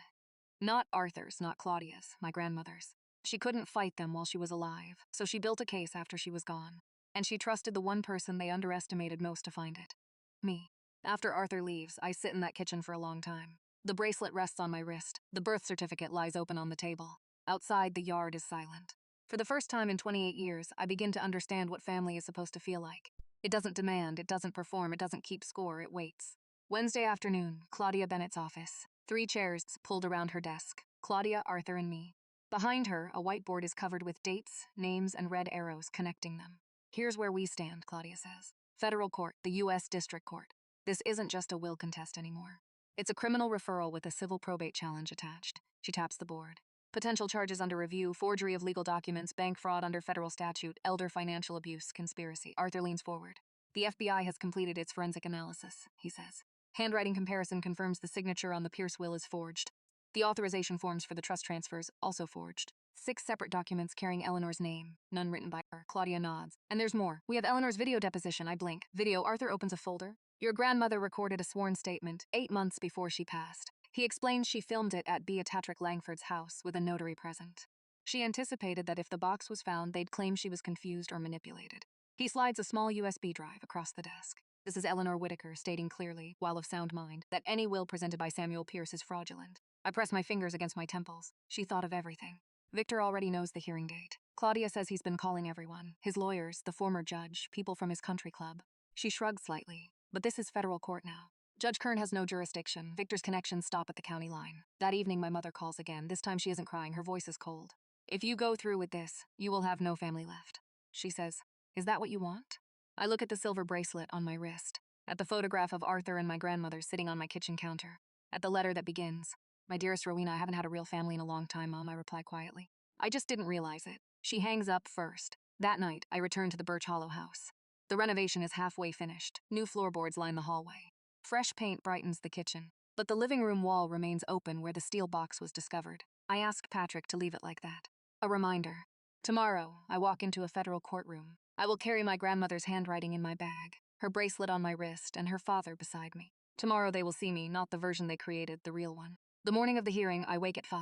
Not Arthur's, not Claudia's, my grandmother's. She couldn't fight them while she was alive, so she built a case after she was gone. And she trusted the one person they underestimated most to find it. Me. After Arthur leaves, I sit in that kitchen for a long time. The bracelet rests on my wrist. The birth certificate lies open on the table. Outside, the yard is silent. For the first time in 28 years, I begin to understand what family is supposed to feel like. It doesn't demand, it doesn't perform, it doesn't keep score, it waits. Wednesday afternoon, Claudia Bennett's office. 3 chairs pulled around her desk. Claudia, Arthur, and me. Behind her, a whiteboard is covered with dates, names, and red arrows connecting them. Here's where we stand, Claudia says. Federal court, the U.S. District Court. This isn't just a will contest anymore. It's a criminal referral with a civil probate challenge attached. She taps the board. Potential charges under review, forgery of legal documents, bank fraud under federal statute, elder financial abuse, conspiracy. Arthur leans forward. The FBI has completed its forensic analysis, he says. Handwriting comparison confirms the signature on the Pierce will is forged. The authorization forms for the trust transfers, also forged. 6 separate documents carrying Eleanor's name, none written by her. Claudia nods. And there's more. We have Eleanor's video deposition. I blink. Video. Arthur opens a folder. Your grandmother recorded a sworn statement 8 months before she passed. He explains she filmed it at Beatrice Langford's house with a notary present. She anticipated that if the box was found, they'd claim she was confused or manipulated. He slides a small USB drive across the desk. This is Eleanor Whitaker stating clearly, while of sound mind, that any will presented by Samuel Pierce is fraudulent. I press my fingers against my temples. She thought of everything. Victor already knows the hearing date. Claudia says he's been calling everyone. His lawyers, the former judge, people from his country club. She shrugs slightly. But this is federal court now. Judge Kern has no jurisdiction. Victor's connections stop at the county line. That evening, my mother calls again. This time she isn't crying. Her voice is cold. If you go through with this, you will have no family left. She says, is that what you want? I look at the silver bracelet on my wrist, at the photograph of Arthur and my grandmother sitting on my kitchen counter, at the letter that begins, my dearest Rowena, I haven't had a real family in a long time, Mom, I reply quietly. I just didn't realize it. She hangs up first. That night, I return to the Birch Hollow house. The renovation is halfway finished. New floorboards line the hallway. Fresh paint brightens the kitchen, but the living room wall remains open where the steel box was discovered. I ask Patrick to leave it like that. A reminder. Tomorrow, I walk into a federal courtroom. I will carry my grandmother's handwriting in my bag, her bracelet on my wrist, and her father beside me. Tomorrow they will see me, not the version they created, the real one. The morning of the hearing, I wake at 5.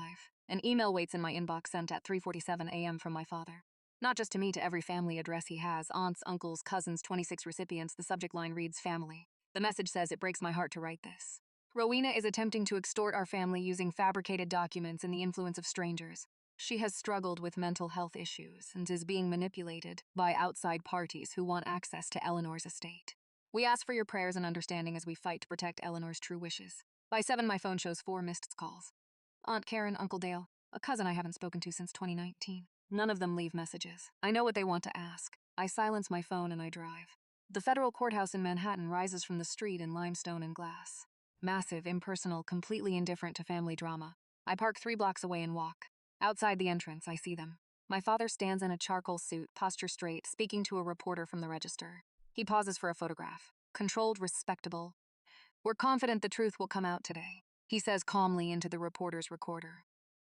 An email waits in my inbox sent at 3:47 a.m. from my father. Not just to me, to every family address he has, aunts, uncles, cousins, 26 recipients. The subject line reads family. The message says it breaks my heart to write this. Rowena is attempting to extort our family using fabricated documents and the influence of strangers. She has struggled with mental health issues and is being manipulated by outside parties who want access to Eleanor's estate. We ask for your prayers and understanding as we fight to protect Eleanor's true wishes. By 7, my phone shows 4 missed calls. Aunt Karen, Uncle Dale, a cousin I haven't spoken to since 2019. None of them leave messages. I know what they want to ask. I silence my phone and I drive. The federal courthouse in Manhattan rises from the street in limestone and glass. Massive, impersonal, completely indifferent to family drama. I park 3 blocks away and walk. Outside the entrance, I see them. My father stands in a charcoal suit, posture straight, speaking to a reporter from the Register. He pauses for a photograph. Controlled, respectable. We're confident the truth will come out today, he says calmly into the reporter's recorder.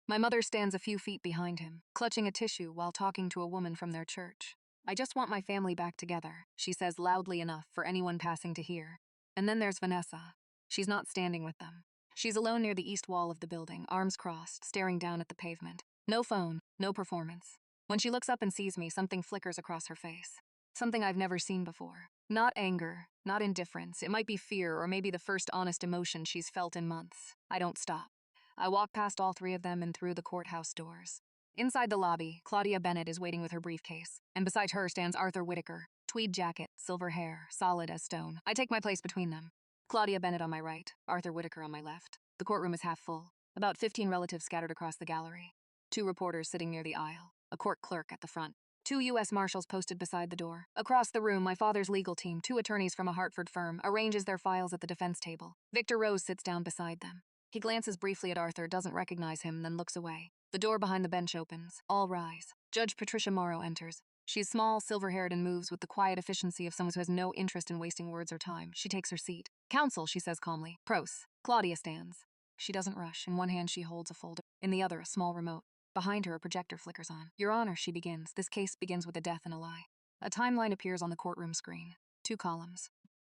My mother stands a few feet behind him, clutching a tissue while talking to a woman from their church. I just want my family back together, she says loudly enough for anyone passing to hear. And then there's Vanessa. She's not standing with them. She's alone near the east wall of the building, arms crossed, staring down at the pavement. No phone, no performance. When she looks up and sees me, something flickers across her face. Something I've never seen before. Not anger, not indifference. It might be fear or maybe the first honest emotion she's felt in months. I don't stop. I walk past all three of them and through the courthouse doors. Inside the lobby, Claudia Bennett is waiting with her briefcase, and beside her stands Arthur Whitaker, tweed jacket, silver hair, solid as stone. I take my place between them. Claudia Bennett on my right, Arthur Whitaker on my left. The courtroom is half full, about 15 relatives scattered across the gallery. 2 reporters sitting near the aisle, a court clerk at the front. 2 U.S. Marshals posted beside the door. Across the room, my father's legal team, 2 attorneys from a Hartford firm, arranges their files at the defense table. Victor Rose sits down beside them. He glances briefly at Arthur, doesn't recognize him, then looks away. The door behind the bench opens. All rise. Judge Patricia Morrow enters. She's small, silver-haired, and moves with the quiet efficiency of someone who has no interest in wasting words or time. She takes her seat. Counsel, she says calmly. Pros. Claudia stands. She doesn't rush. In one hand, she holds a folder. In the other, a small remote. Behind her, a projector flickers on. Your Honor, she begins. This case begins with a death and a lie. A timeline appears on the courtroom screen. 2 columns.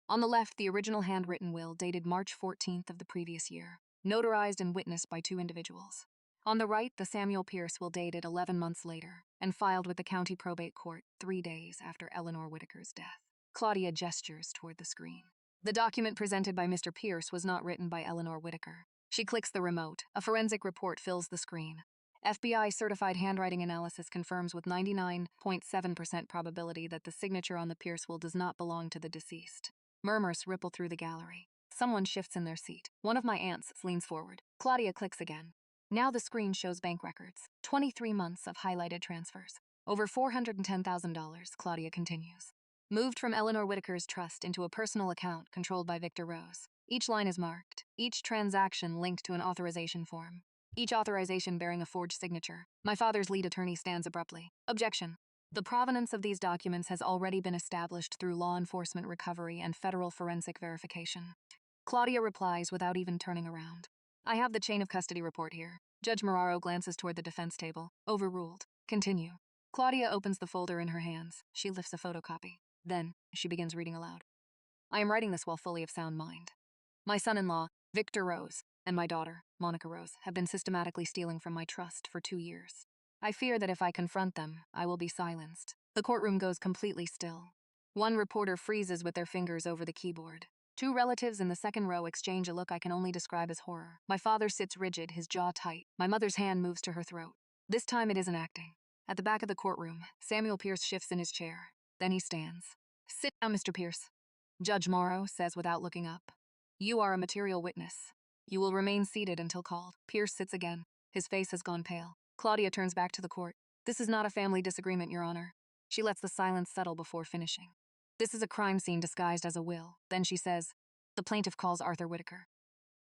On the left, the original handwritten will dated March 14th of the previous year, notarized and witnessed by 2 individuals. On the right, the Samuel Pierce will dated 11 months later and filed with the county probate court 3 days after Eleanor Whitaker's death. Claudia gestures toward the screen. The document presented by Mr. Pierce was not written by Eleanor Whitaker. She clicks the remote. A forensic report fills the screen. FBI certified handwriting analysis confirms with 99.7% probability that the signature on the Pierce will does not belong to the deceased. Murmurs ripple through the gallery. Someone shifts in their seat. One of my aunts leans forward. Claudia clicks again. Now the screen shows bank records. 23 months of highlighted transfers. Over $410,000, Claudia continues. Moved from Eleanor Whitaker's trust into a personal account controlled by Victor Rose. Each line is marked. Each transaction linked to an authorization form. Each authorization bearing a forged signature. My father's lead attorney stands abruptly. Objection. The provenance of these documents has already been established through law enforcement recovery and federal forensic verification. Claudia replies without even turning around. I have the chain of custody report here. Judge Moraro glances toward the defense table. Overruled. Continue. Claudia opens the folder in her hands. She lifts a photocopy. Then, she begins reading aloud. I am writing this while fully of sound mind. My son-in-law, Victor Rose, and my daughter, Monica Rose, have been systematically stealing from my trust for 2 years. I fear that if I confront them, I will be silenced. The courtroom goes completely still. 1 reporter freezes with their fingers over the keyboard. 2 relatives in the second row exchange a look I can only describe as horror. My father sits rigid, his jaw tight. My mother's hand moves to her throat. This time it isn't acting. At the back of the courtroom, Samuel Pierce shifts in his chair. Then he stands. Sit down, Mr. Pierce. Judge Morrow says without looking up. You are a material witness. You will remain seated until called. Pierce sits again. His face has gone pale. Claudia turns back to the court. This is not a family disagreement, Your Honor. She lets the silence settle before finishing. This is a crime scene disguised as a will. Then she says, the plaintiff calls Arthur Whitaker.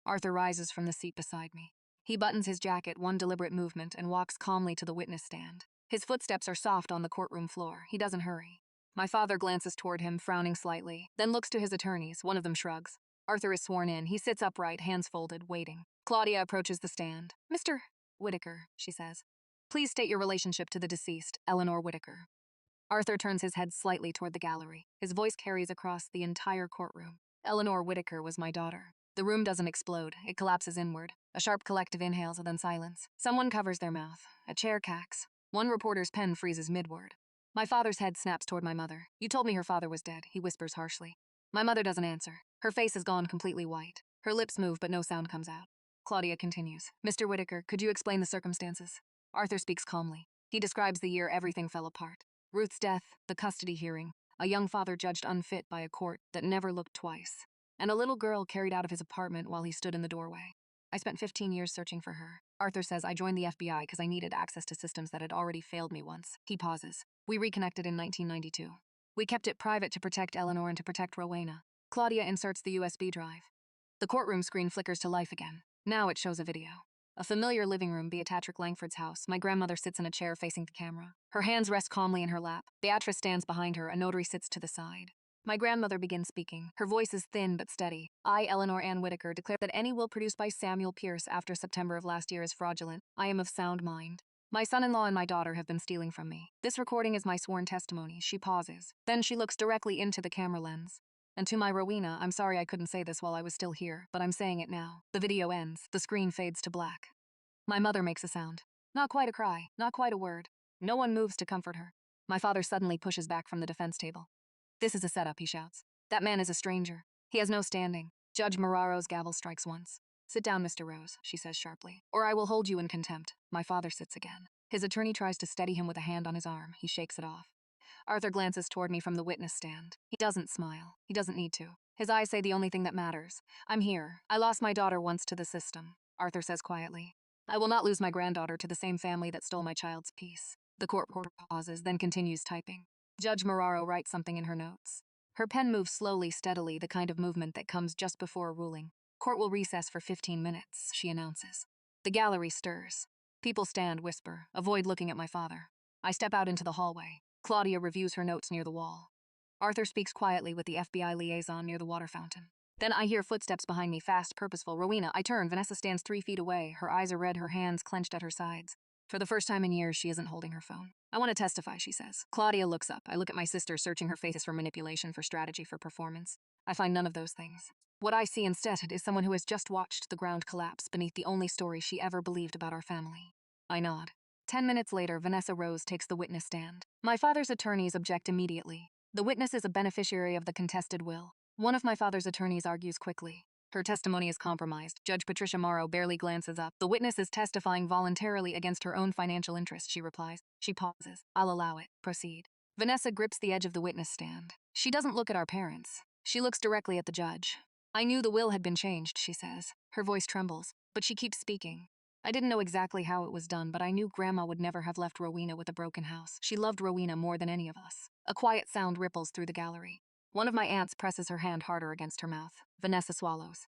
Arthur rises from the seat beside me. He buttons his jacket 1 deliberate movement and walks calmly to the witness stand. His footsteps are soft on the courtroom floor. He doesn't hurry. My father glances toward him, frowning slightly, then looks to his attorneys. One of them shrugs. Arthur is sworn in. He sits upright, hands folded, waiting. Claudia approaches the stand. Mr. Whitaker, she says. Please state your relationship to the deceased, Eleanor Whitaker. Arthur turns his head slightly toward the gallery. His voice carries across the entire courtroom. Eleanor Whitaker was my daughter. The room doesn't explode. It collapses inward. A sharp collective inhales and then silence. Someone covers their mouth. A chair cacks. 1 reporter's pen freezes midword. My father's head snaps toward my mother. You told me her father was dead, he whispers harshly. My mother doesn't answer. Her face has gone completely white. Her lips move, but no sound comes out. Claudia continues. Mr. Whitaker, could you explain the circumstances? Arthur speaks calmly. He describes the year everything fell apart. Ruth's death, the custody hearing, a young father judged unfit by a court that never looked twice, and a little girl carried out of his apartment while he stood in the doorway. I spent 15 years searching for her. Arthur says I joined the FBI because I needed access to systems that had already failed me once. He pauses. We reconnected in 1992. We kept it private to protect Eleanor and to protect Rowena. Claudia inserts the USB drive. The courtroom screen flickers to life again. Now it shows a video. A familiar living room, Beatrice Langford's house. My grandmother sits in a chair facing the camera. Her hands rest calmly in her lap. Beatrice stands behind her. A notary sits to the side. My grandmother begins speaking. Her voice is thin but steady. I, Eleanor Ann Whitaker, declare that any will produced by Samuel Pierce after September of last year is fraudulent. I am of sound mind. My son-in-law and my daughter have been stealing from me. This recording is my sworn testimony. She pauses. Then she looks directly into the camera lens. And to my Rowena, I'm sorry I couldn't say this while I was still here, but I'm saying it now. The video ends. The screen fades to black. My mother makes a sound. Not quite a cry, not quite a word. No one moves to comfort her. My father suddenly pushes back from the defense table. This is a setup, he shouts. That man is a stranger. He has no standing. Judge Mararo's gavel strikes once. Sit down, Mr. Rose, she says sharply, or I will hold you in contempt. My father sits again. His attorney tries to steady him with a hand on his arm. He shakes it off. Arthur glances toward me from the witness stand. He doesn't smile. He doesn't need to. His eyes say the only thing that matters. I'm here. I lost my daughter once to the system, Arthur says quietly. I will not lose my granddaughter to the same family that stole my child's peace. The court reporter pauses, then continues typing. Judge Mararo writes something in her notes. Her pen moves slowly, steadily, the kind of movement that comes just before a ruling. Court will recess for 15 minutes, she announces. The gallery stirs. People stand, whisper, avoid looking at my father. I step out into the hallway. Claudia reviews her notes near the wall. Arthur speaks quietly with the FBI liaison near the water fountain. Then I hear footsteps behind me, fast, purposeful. Rowena, I turn. Vanessa stands 3 feet away. Her eyes are red, her hands clenched at her sides. For the first time in years, she isn't holding her phone. I want to testify, she says. Claudia looks up. I look at my sister, searching her faces for manipulation, for strategy, for performance. I find none of those things. What I see instead is someone who has just watched the ground collapse beneath the only story she ever believed about our family. I nod. 10 minutes later, Vanessa Rose takes the witness stand. My father's attorneys object immediately. The witness is a beneficiary of the contested will. One of my father's attorneys argues quickly. Her testimony is compromised. Judge Patricia Morrow barely glances up. The witness is testifying voluntarily against her own financial interest, she replies. She pauses. I'll allow it. Proceed. Vanessa grips the edge of the witness stand. She doesn't look at our parents. She looks directly at the judge. I knew the will had been changed, she says. Her voice trembles, but she keeps speaking. I didn't know exactly how it was done, but I knew Grandma would never have left Rowena with a broken house. She loved Rowena more than any of us. A quiet sound ripples through the gallery. One of my aunts presses her hand harder against her mouth. Vanessa swallows.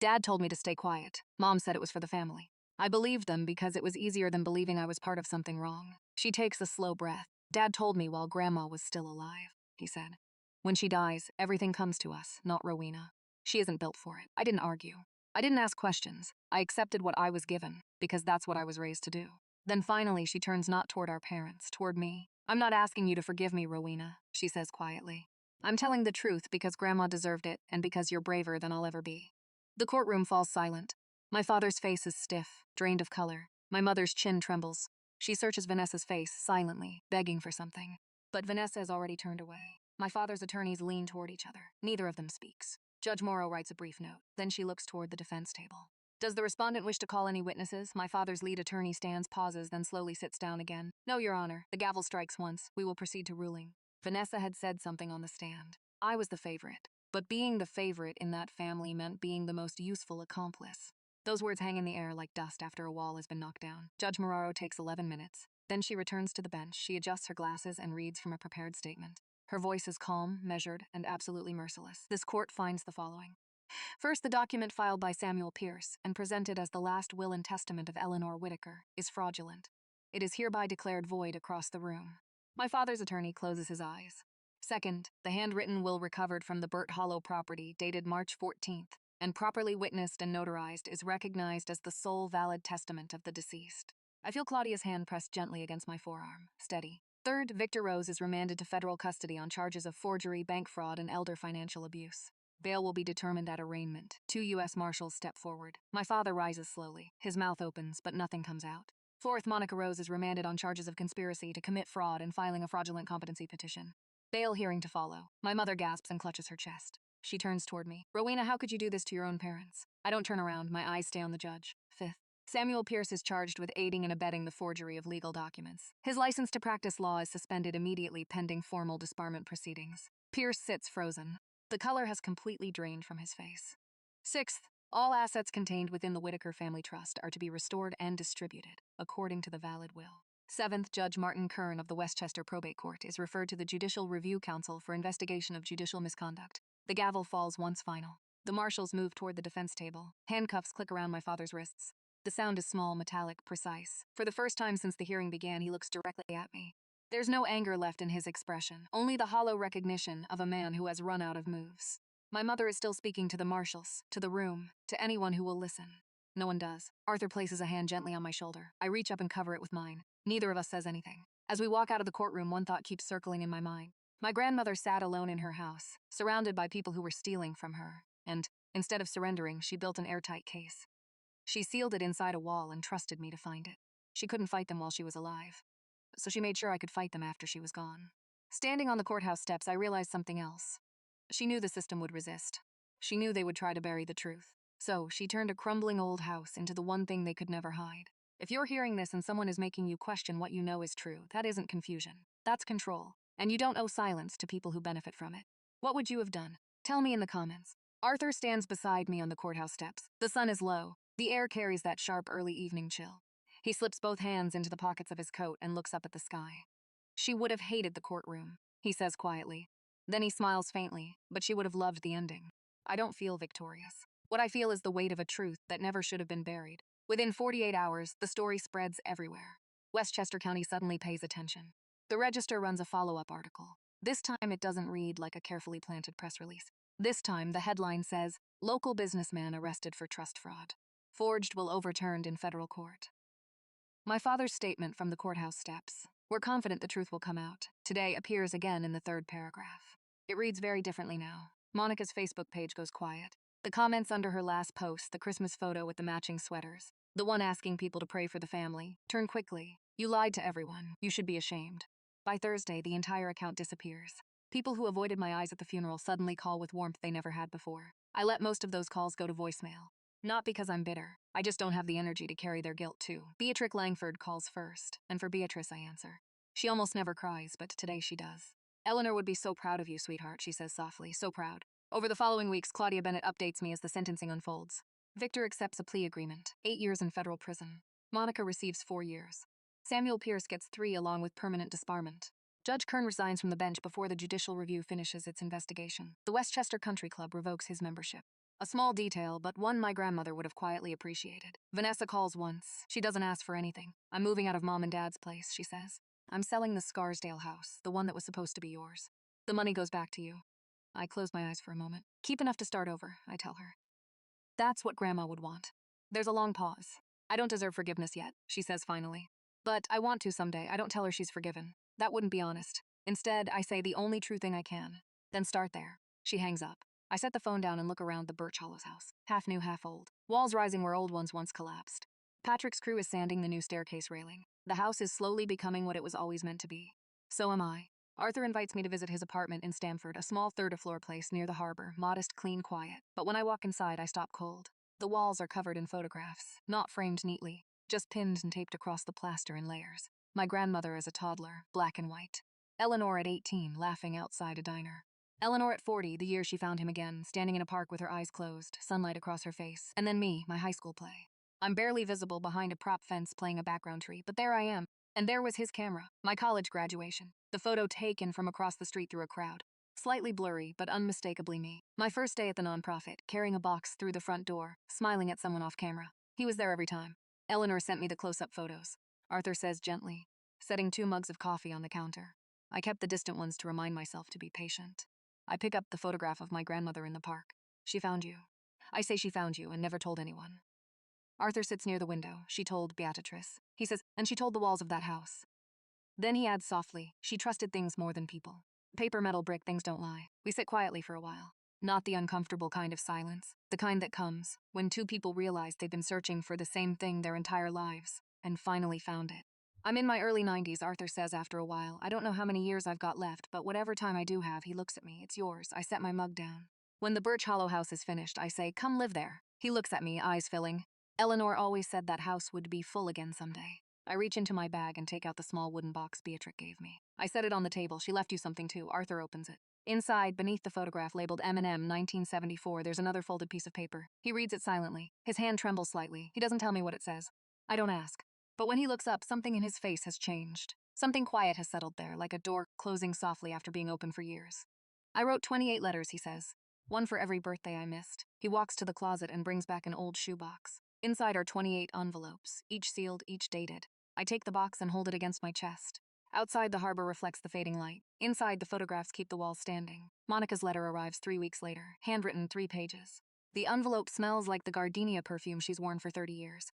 Dad told me to stay quiet. Mom said it was for the family. I believed them because it was easier than believing I was part of something wrong. She takes a slow breath. Dad told me while Grandma was still alive, he said. When she dies, everything comes to us, not Rowena. She isn't built for it. I didn't argue. I didn't ask questions. I accepted what I was given, because that's what I was raised to do. Then finally, she turns not toward our parents, toward me. I'm not asking you to forgive me, Rowena, she says quietly. I'm telling the truth because Grandma deserved it and because you're braver than I'll ever be. The courtroom falls silent. My father's face is stiff, drained of color. My mother's chin trembles. She searches Vanessa's face silently, begging for something. But Vanessa has already turned away. My father's attorneys lean toward each other. Neither of them speaks. Judge Morrow writes a brief note. Then she looks toward the defense table. Does the respondent wish to call any witnesses? My father's lead attorney stands, pauses, then slowly sits down again. No, Your Honor. The gavel strikes once. We will proceed to ruling. Vanessa had said something on the stand. I was the favorite. But being the favorite in that family meant being the most useful accomplice. Those words hang in the air like dust after a wall has been knocked down. Judge Mararo takes 11 minutes. Then she returns to the bench. She adjusts her glasses and reads from a prepared statement. Her voice is calm, measured, and absolutely merciless. This court finds the following. First, the document filed by Samuel Pierce and presented as the last will and testament of Eleanor Whitaker is fraudulent. It is hereby declared void across the room. My father's attorney closes his eyes. Second, the handwritten will recovered from the Burt Hollow property dated March 14th and properly witnessed and notarized is recognized as the sole valid testament of the deceased. I feel Claudia's hand pressed gently against my forearm. Steady. Third, Victor Rose is remanded to federal custody on charges of forgery, bank fraud, and elder financial abuse. Bail will be determined at arraignment. 2 U.S. Marshals step forward. My father rises slowly. His mouth opens, but nothing comes out. Fourth, Monica Rose is remanded on charges of conspiracy to commit fraud and filing a fraudulent competency petition. Bail hearing to follow. My mother gasps and clutches her chest. She turns toward me. Rowena, how could you do this to your own parents? I don't turn around. My eyes stay on the judge. Fifth, Samuel Pierce is charged with aiding and abetting the forgery of legal documents. His license to practice law is suspended immediately pending formal disbarment proceedings. Pierce sits frozen. The color has completely drained from his face. Sixth, all assets contained within the Whitaker Family Trust are to be restored and distributed, according to the valid will. Seventh, Judge Martin Kern of the Westchester Probate Court is referred to the Judicial Review Council for investigation of judicial misconduct. The gavel falls once final. The marshals move toward the defense table. Handcuffs click around my father's wrists. The sound is small, metallic, precise. For the first time since the hearing began, he looks directly at me. There's no anger left in his expression, only the hollow recognition of a man who has run out of moves. My mother is still speaking to the marshals, to the room, to anyone who will listen. No one does. Arthur places a hand gently on my shoulder. I reach up and cover it with mine. Neither of us says anything. As we walk out of the courtroom, one thought keeps circling in my mind. My grandmother sat alone in her house, surrounded by people who were stealing from her, and, instead of surrendering, she built an airtight case. She sealed it inside a wall and trusted me to find it. She couldn't fight them while she was alive, so she made sure I could fight them after she was gone. Standing on the courthouse steps, I realized something else. She knew the system would resist. She knew they would try to bury the truth. So she turned a crumbling old house into the one thing they could never hide. If you're hearing this and someone is making you question what you know is true, that isn't confusion. That's control. And you don't owe silence to people who benefit from it. What would you have done? Tell me in the comments. Arthur stands beside me on the courthouse steps. The sun is low. The air carries that sharp early evening chill. He slips both hands into the pockets of his coat and looks up at the sky. She would have hated the courtroom, he says quietly. Then he smiles faintly, but she would have loved the ending. I don't feel victorious. What I feel is the weight of a truth that never should have been buried. Within 48 hours, the story spreads everywhere. Westchester County suddenly pays attention. The Register runs a follow-up article. This time it doesn't read like a carefully planted press release. This time the headline says, "Local businessman arrested for trust fraud. Forged will overturned in federal court." My father's statement from the courthouse steps, "We're confident the truth will come out," today appears again in the third paragraph. It reads very differently now. Monica's Facebook page goes quiet. The comments under her last post, the Christmas photo with the matching sweaters, the one asking people to pray for the family, turn quickly. "You lied to everyone. You should be ashamed." By Thursday, the entire account disappears. People who avoided my eyes at the funeral suddenly call with warmth they never had before. I let most of those calls go to voicemail. Not because I'm bitter. I just don't have the energy to carry their guilt too. Beatrice Langford calls first, and for Beatrice I answer. She almost never cries, but today she does. "Eleanor would be so proud of you, sweetheart," she says softly, "so proud." Over the following weeks, Claudia Bennett updates me as the sentencing unfolds. Victor accepts a plea agreement, 8 years in federal prison. Monica receives 4 years. Samuel Pierce gets 3 along with permanent disbarment. Judge Kern resigns from the bench before the judicial review finishes its investigation. The Westchester Country Club revokes his membership. A small detail, but one my grandmother would have quietly appreciated. Vanessa calls once. She doesn't ask for anything. "I'm moving out of Mom and Dad's place," she says. "I'm selling the Scarsdale house, the one that was supposed to be yours. The money goes back to you." I close my eyes for a moment. "Keep enough to start over," I tell her. That's what Grandma would want. There's a long pause. "I don't deserve forgiveness yet," she says finally. "But I want to someday." I don't tell her she's forgiven. That wouldn't be honest. Instead, I say the only true thing I can. Then start there. She hangs up. I set the phone down and look around the Birch Hollows house. Half new, half old. Walls rising where old ones once collapsed. Patrick's crew is sanding the new staircase railing. The house is slowly becoming what it was always meant to be. So am I. Arthur invites me to visit his apartment in Stamford, a small third-floor place near the harbor, modest, clean, quiet. But when I walk inside, I stop cold. The walls are covered in photographs, not framed neatly, just pinned and taped across the plaster in layers. My grandmother as a toddler, black and white. Eleanor at 18, laughing outside a diner. Eleanor at 40, the year she found him again, standing in a park with her eyes closed, sunlight across her face. And then me, my high school play. I'm barely visible behind a prop fence playing a background tree, but there I am. And there was his camera, my college graduation. The photo taken from across the street through a crowd. Slightly blurry, but unmistakably me. My first day at the nonprofit, carrying a box through the front door, smiling at someone off camera. He was there every time. Eleanor sent me the close-up photos. Arthur says gently, setting 2 mugs of coffee on the counter. I kept the distant ones to remind myself to be patient. I pick up the photograph of my grandmother in the park. "She found you." I say she found you and never told anyone. Arthur sits near the window. "She told Beatrice." He says, "And she told the walls of that house." Then he adds softly, "She trusted things more than people. Paper, metal, brick, things don't lie." We sit quietly for a while. Not the uncomfortable kind of silence, the kind that comes when 2 people realize they've been searching for the same thing their entire lives and finally found it. "I'm in my early 90s, Arthur says after a while. "I don't know how many years I've got left, but whatever time I do have," he looks at me. "It's yours." I set my mug down. When the Birch Hollow house is finished, I say, "Come live there." He looks at me, eyes filling. Eleanor always said that house would be full again someday. I reach into my bag and take out the small wooden box Beatrice gave me. I set it on the table. "She left you something too." Arthur opens it. Inside, beneath the photograph labeled M&M 1974, there's another folded piece of paper. He reads it silently. His hand trembles slightly. He doesn't tell me what it says. I don't ask. But when he looks up, something in his face has changed. Something quiet has settled there, like a door closing softly after being open for years. "I wrote 28 letters," he says. "One for every birthday I missed." He walks to the closet and brings back an old shoebox. Inside are 28 envelopes, each sealed, each dated. I take the box and hold it against my chest. Outside, the harbor reflects the fading light. Inside, the photographs keep the walls standing. Monica's letter arrives 3 weeks later, handwritten 3 pages. The envelope smells like the gardenia perfume she's worn for 30 years.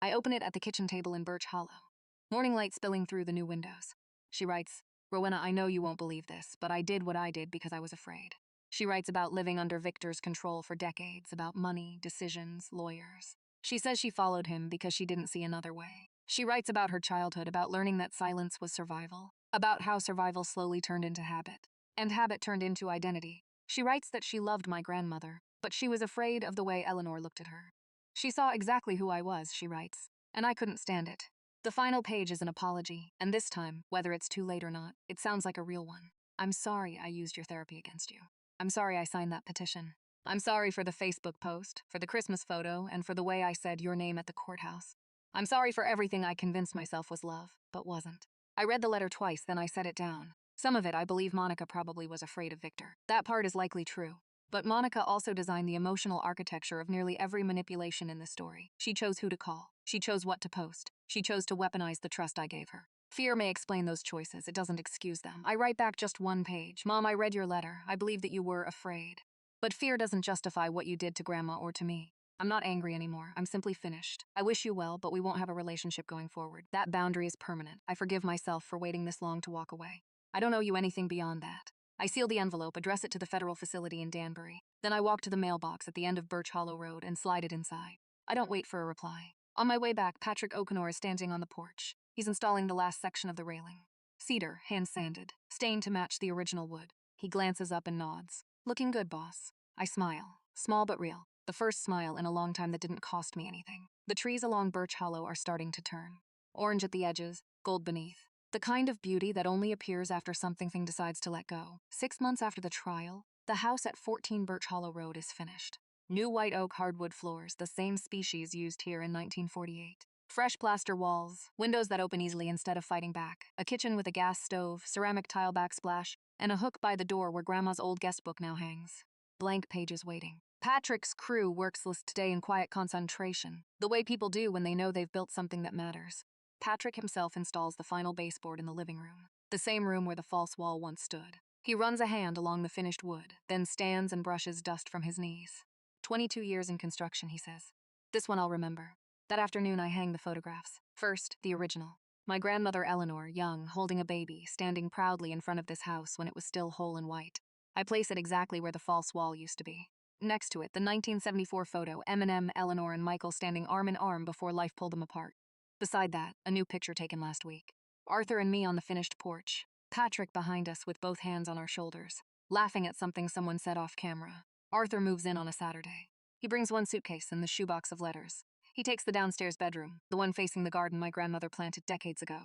I open it at the kitchen table in Birch Hollow. morning light spilling through the new windows. She writes, Rowena, I know you won't believe this, but I did what I did because I was afraid. She writes about living under Victor's control for decades, about money, decisions, lawyers. She says she followed him because she didn't see another way. She writes about her childhood, about learning that silence was survival, about how survival slowly turned into habit, and habit turned into identity. She writes that she loved my grandmother, but she was afraid of the way Eleanor looked at her. She saw exactly who I was, she writes, and I couldn't stand it. The final page is an apology, and this time, whether it's too late or not, it sounds like a real one. I'm sorry I used your therapy against you. I'm sorry I signed that petition. I'm sorry for the Facebook post, for the Christmas photo, and for the way I said your name at the courthouse. I'm sorry for everything I convinced myself was love, but wasn't. I read the letter twice, then I set it down. Some of it I believe Monica probably was afraid of Victor. That part is likely true. But Monica also designed the emotional architecture of nearly every manipulation in the story. She chose who to call. She chose what to post. She chose to weaponize the trust I gave her. Fear may explain those choices. It doesn't excuse them. I write back just one page. Mom, I read your letter. I believe that you were afraid. But fear doesn't justify what you did to Grandma or to me. I'm not angry anymore. I'm simply finished. I wish you well, but we won't have a relationship going forward. That boundary is permanent. I forgive myself for waiting this long to walk away. I don't owe you anything beyond that. I seal the envelope, address it to the federal facility in Danbury. Then I walk to the mailbox at the end of Birch Hollow Road and slide it inside. I don't wait for a reply. On my way back, Patrick O'Connor is standing on the porch. He's installing the last section of the railing. Cedar, hand-sanded, stained to match the original wood. He glances up and nods. Looking good, boss. I smile. Small but real. The first smile in a long time that didn't cost me anything. The trees along Birch Hollow are starting to turn. Orange at the edges, gold beneath. The kind of beauty that only appears after something decides to let go. 6 months after the trial, the house at 14 Birch Hollow Road is finished. New white oak hardwood floors, the same species used here in 1948. Fresh plaster walls, windows that open easily instead of fighting back, a kitchen with a gas stove, ceramic tile backsplash, and a hook by the door where Grandma's old guest book now hangs. Blank pages waiting. Patrick's crew works today in quiet concentration, the way people do when they know they've built something that matters. Patrick himself installs the final baseboard in the living room, the same room where the false wall once stood. He runs a hand along the finished wood, then stands and brushes dust from his knees. 22 years in construction, he says. This one I'll remember. That afternoon I hang the photographs. First, the original. My grandmother Eleanor, young, holding a baby, standing proudly in front of this house when it was still whole and white. I place it exactly where the false wall used to be. Next to it, the 1974 photo, Eminem, Eleanor, and Michael standing arm in arm before life pulled them apart. Beside that, a new picture taken last week. Arthur and me on the finished porch. Patrick behind us with both hands on our shoulders, laughing at something someone said off camera. Arthur moves in on a Saturday. He brings one suitcase and the shoebox of letters. He takes the downstairs bedroom, the one facing the garden my grandmother planted decades ago.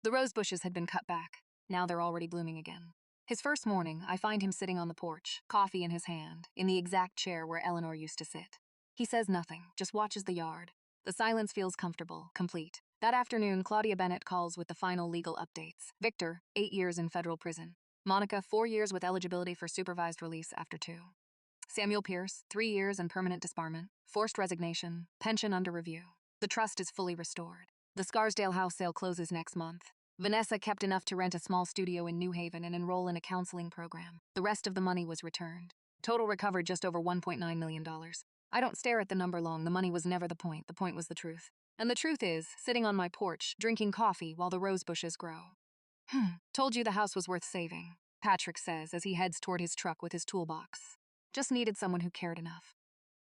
The rose bushes had been cut back. Now they're already blooming again. His first morning, I find him sitting on the porch, coffee in his hand, in the exact chair where Eleanor used to sit. He says nothing, just watches the yard. The silence feels comfortable, complete. That afternoon, Claudia Bennett calls with the final legal updates. Victor, 8 years in federal prison. Monica, 4 years with eligibility for supervised release after 2. Samuel Pierce, 3 years and permanent disbarment. Forced resignation, pension under review. The trust is fully restored. The Scarsdale house sale closes next month. Vanessa kept enough to rent a small studio in New Haven and enroll in a counseling program. The rest of the money was returned. Total recovered just over $1.9 million. I don't stare at the number long. The money was never the point was the truth. And the truth is, sitting on my porch, drinking coffee while the rose bushes grow. Told you the house was worth saving, Patrick says as he heads toward his truck with his toolbox. Just needed someone who cared enough.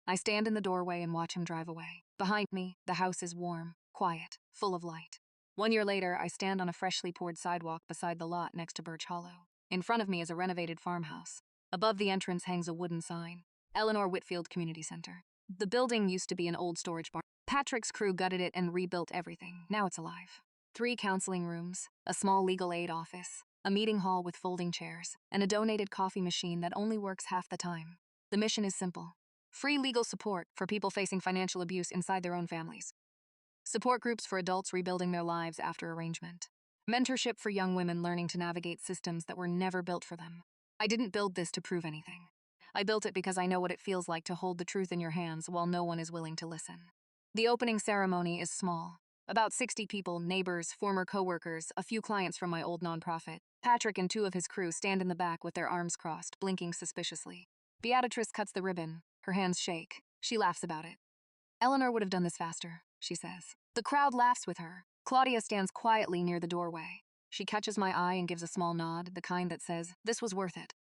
I stand in the doorway and watch him drive away. Behind me, the house is warm, quiet, full of light. 1 year later, I stand on a freshly poured sidewalk beside the lot next to Birch Hollow. In front of me is a renovated farmhouse. Above the entrance hangs a wooden sign, Eleanor Whitfield Community Center. The building used to be an old storage barn. Patrick's crew gutted it and rebuilt everything. Now it's alive. 3 counseling rooms, a small legal aid office, a meeting hall with folding chairs, and a donated coffee machine that only works half the time. The mission is simple. Free legal support for people facing financial abuse inside their own families. Support groups for adults rebuilding their lives after arrangement. Mentorship for young women learning to navigate systems that were never built for them. I didn't build this to prove anything. I built it because I know what it feels like to hold the truth in your hands while no one is willing to listen. The opening ceremony is small. About 60 people, neighbors, former coworkers, a few clients from my old nonprofit. Patrick and 2 of his crew stand in the back with their arms crossed, blinking suspiciously. Beatrice cuts the ribbon. Her hands shake. She laughs about it. Eleanor would have done this faster, she says. The crowd laughs with her. Claudia stands quietly near the doorway. She catches my eye and gives a small nod, the kind that says, "This was worth it."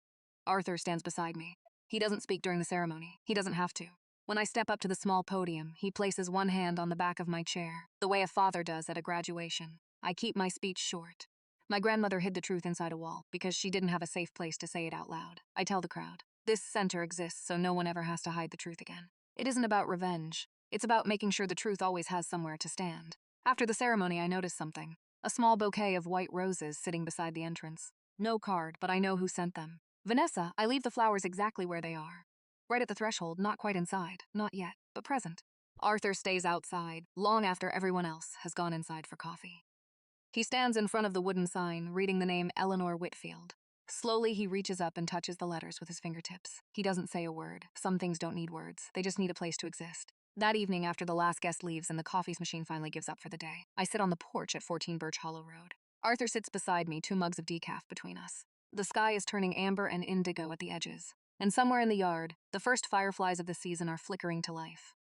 Arthur stands beside me. He doesn't speak during the ceremony. He doesn't have to. When I step up to the small podium, he places one hand on the back of my chair, the way a father does at a graduation. I keep my speech short. My grandmother hid the truth inside a wall because she didn't have a safe place to say it out loud. I tell the crowd, this center exists so no one ever has to hide the truth again. It isn't about revenge. It's about making sure the truth always has somewhere to stand. After the ceremony, I notice something. A small bouquet of white roses sitting beside the entrance. No card, but I know who sent them. Vanessa, I leave the flowers exactly where they are. Right at the threshold, not quite inside, not yet, but present. Arthur stays outside, long after everyone else has gone inside for coffee. He stands in front of the wooden sign, reading the name Eleanor Whitfield. Slowly, he reaches up and touches the letters with his fingertips. He doesn't say a word. Some things don't need words. They just need a place to exist. That evening, after the last guest leaves and the coffee machine finally gives up for the day, I sit on the porch at 14 Birch Hollow Road. Arthur sits beside me, 2 mugs of decaf between us. The sky is turning amber and indigo at the edges. And somewhere in the yard, the first fireflies of the season are flickering to life.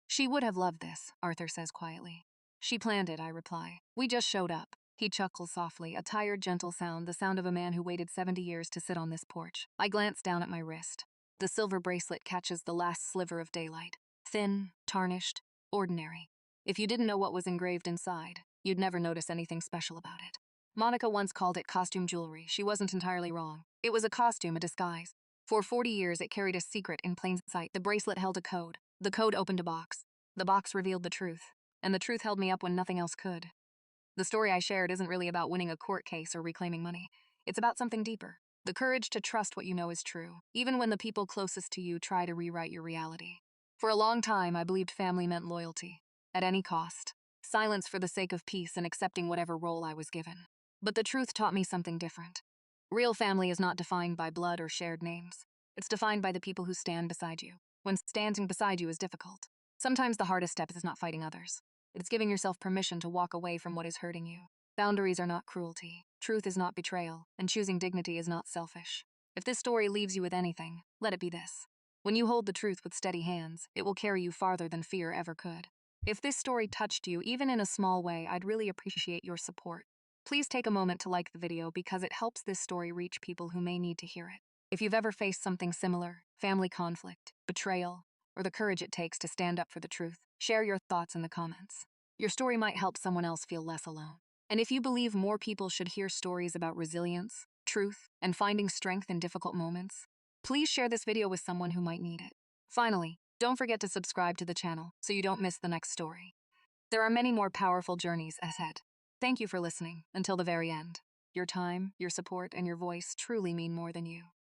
She would have loved this, Arthur says quietly. She planned it, I reply. We just showed up. He chuckles softly, a tired, gentle sound, the sound of a man who waited 70 years to sit on this porch. I glance down at my wrist. The silver bracelet catches the last sliver of daylight. Thin, tarnished, ordinary. If you didn't know what was engraved inside, you'd never notice anything special about it. Monica once called it costume jewelry. She wasn't entirely wrong. It was a costume, a disguise. For 40 years, it carried a secret in plain sight. The bracelet held a code. The code opened a box. The box revealed the truth. And the truth held me up when nothing else could. The story I shared isn't really about winning a court case or reclaiming money. It's about something deeper. The courage to trust what you know is true, even when the people closest to you try to rewrite your reality. For a long time, I believed family meant loyalty. At any cost. Silence for the sake of peace and accepting whatever role I was given. But the truth taught me something different. Real family is not defined by blood or shared names. It's defined by the people who stand beside you, when standing beside you is difficult. Sometimes the hardest step is not fighting others. It's giving yourself permission to walk away from what is hurting you. Boundaries are not cruelty, truth is not betrayal, and choosing dignity is not selfish. If this story leaves you with anything, let it be this. When you hold the truth with steady hands, it will carry you farther than fear ever could. If this story touched you, even in a small way, I'd really appreciate your support. Please take a moment to like the video because it helps this story reach people who may need to hear it. If you've ever faced something similar, family conflict, betrayal, or the courage it takes to stand up for the truth, share your thoughts in the comments. Your story might help someone else feel less alone. And if you believe more people should hear stories about resilience, truth, and finding strength in difficult moments, please share this video with someone who might need it. Finally, don't forget to subscribe to the channel so you don't miss the next story. There are many more powerful journeys ahead. Thank you for listening until the very end. Your time, your support, and your voice truly mean more than you.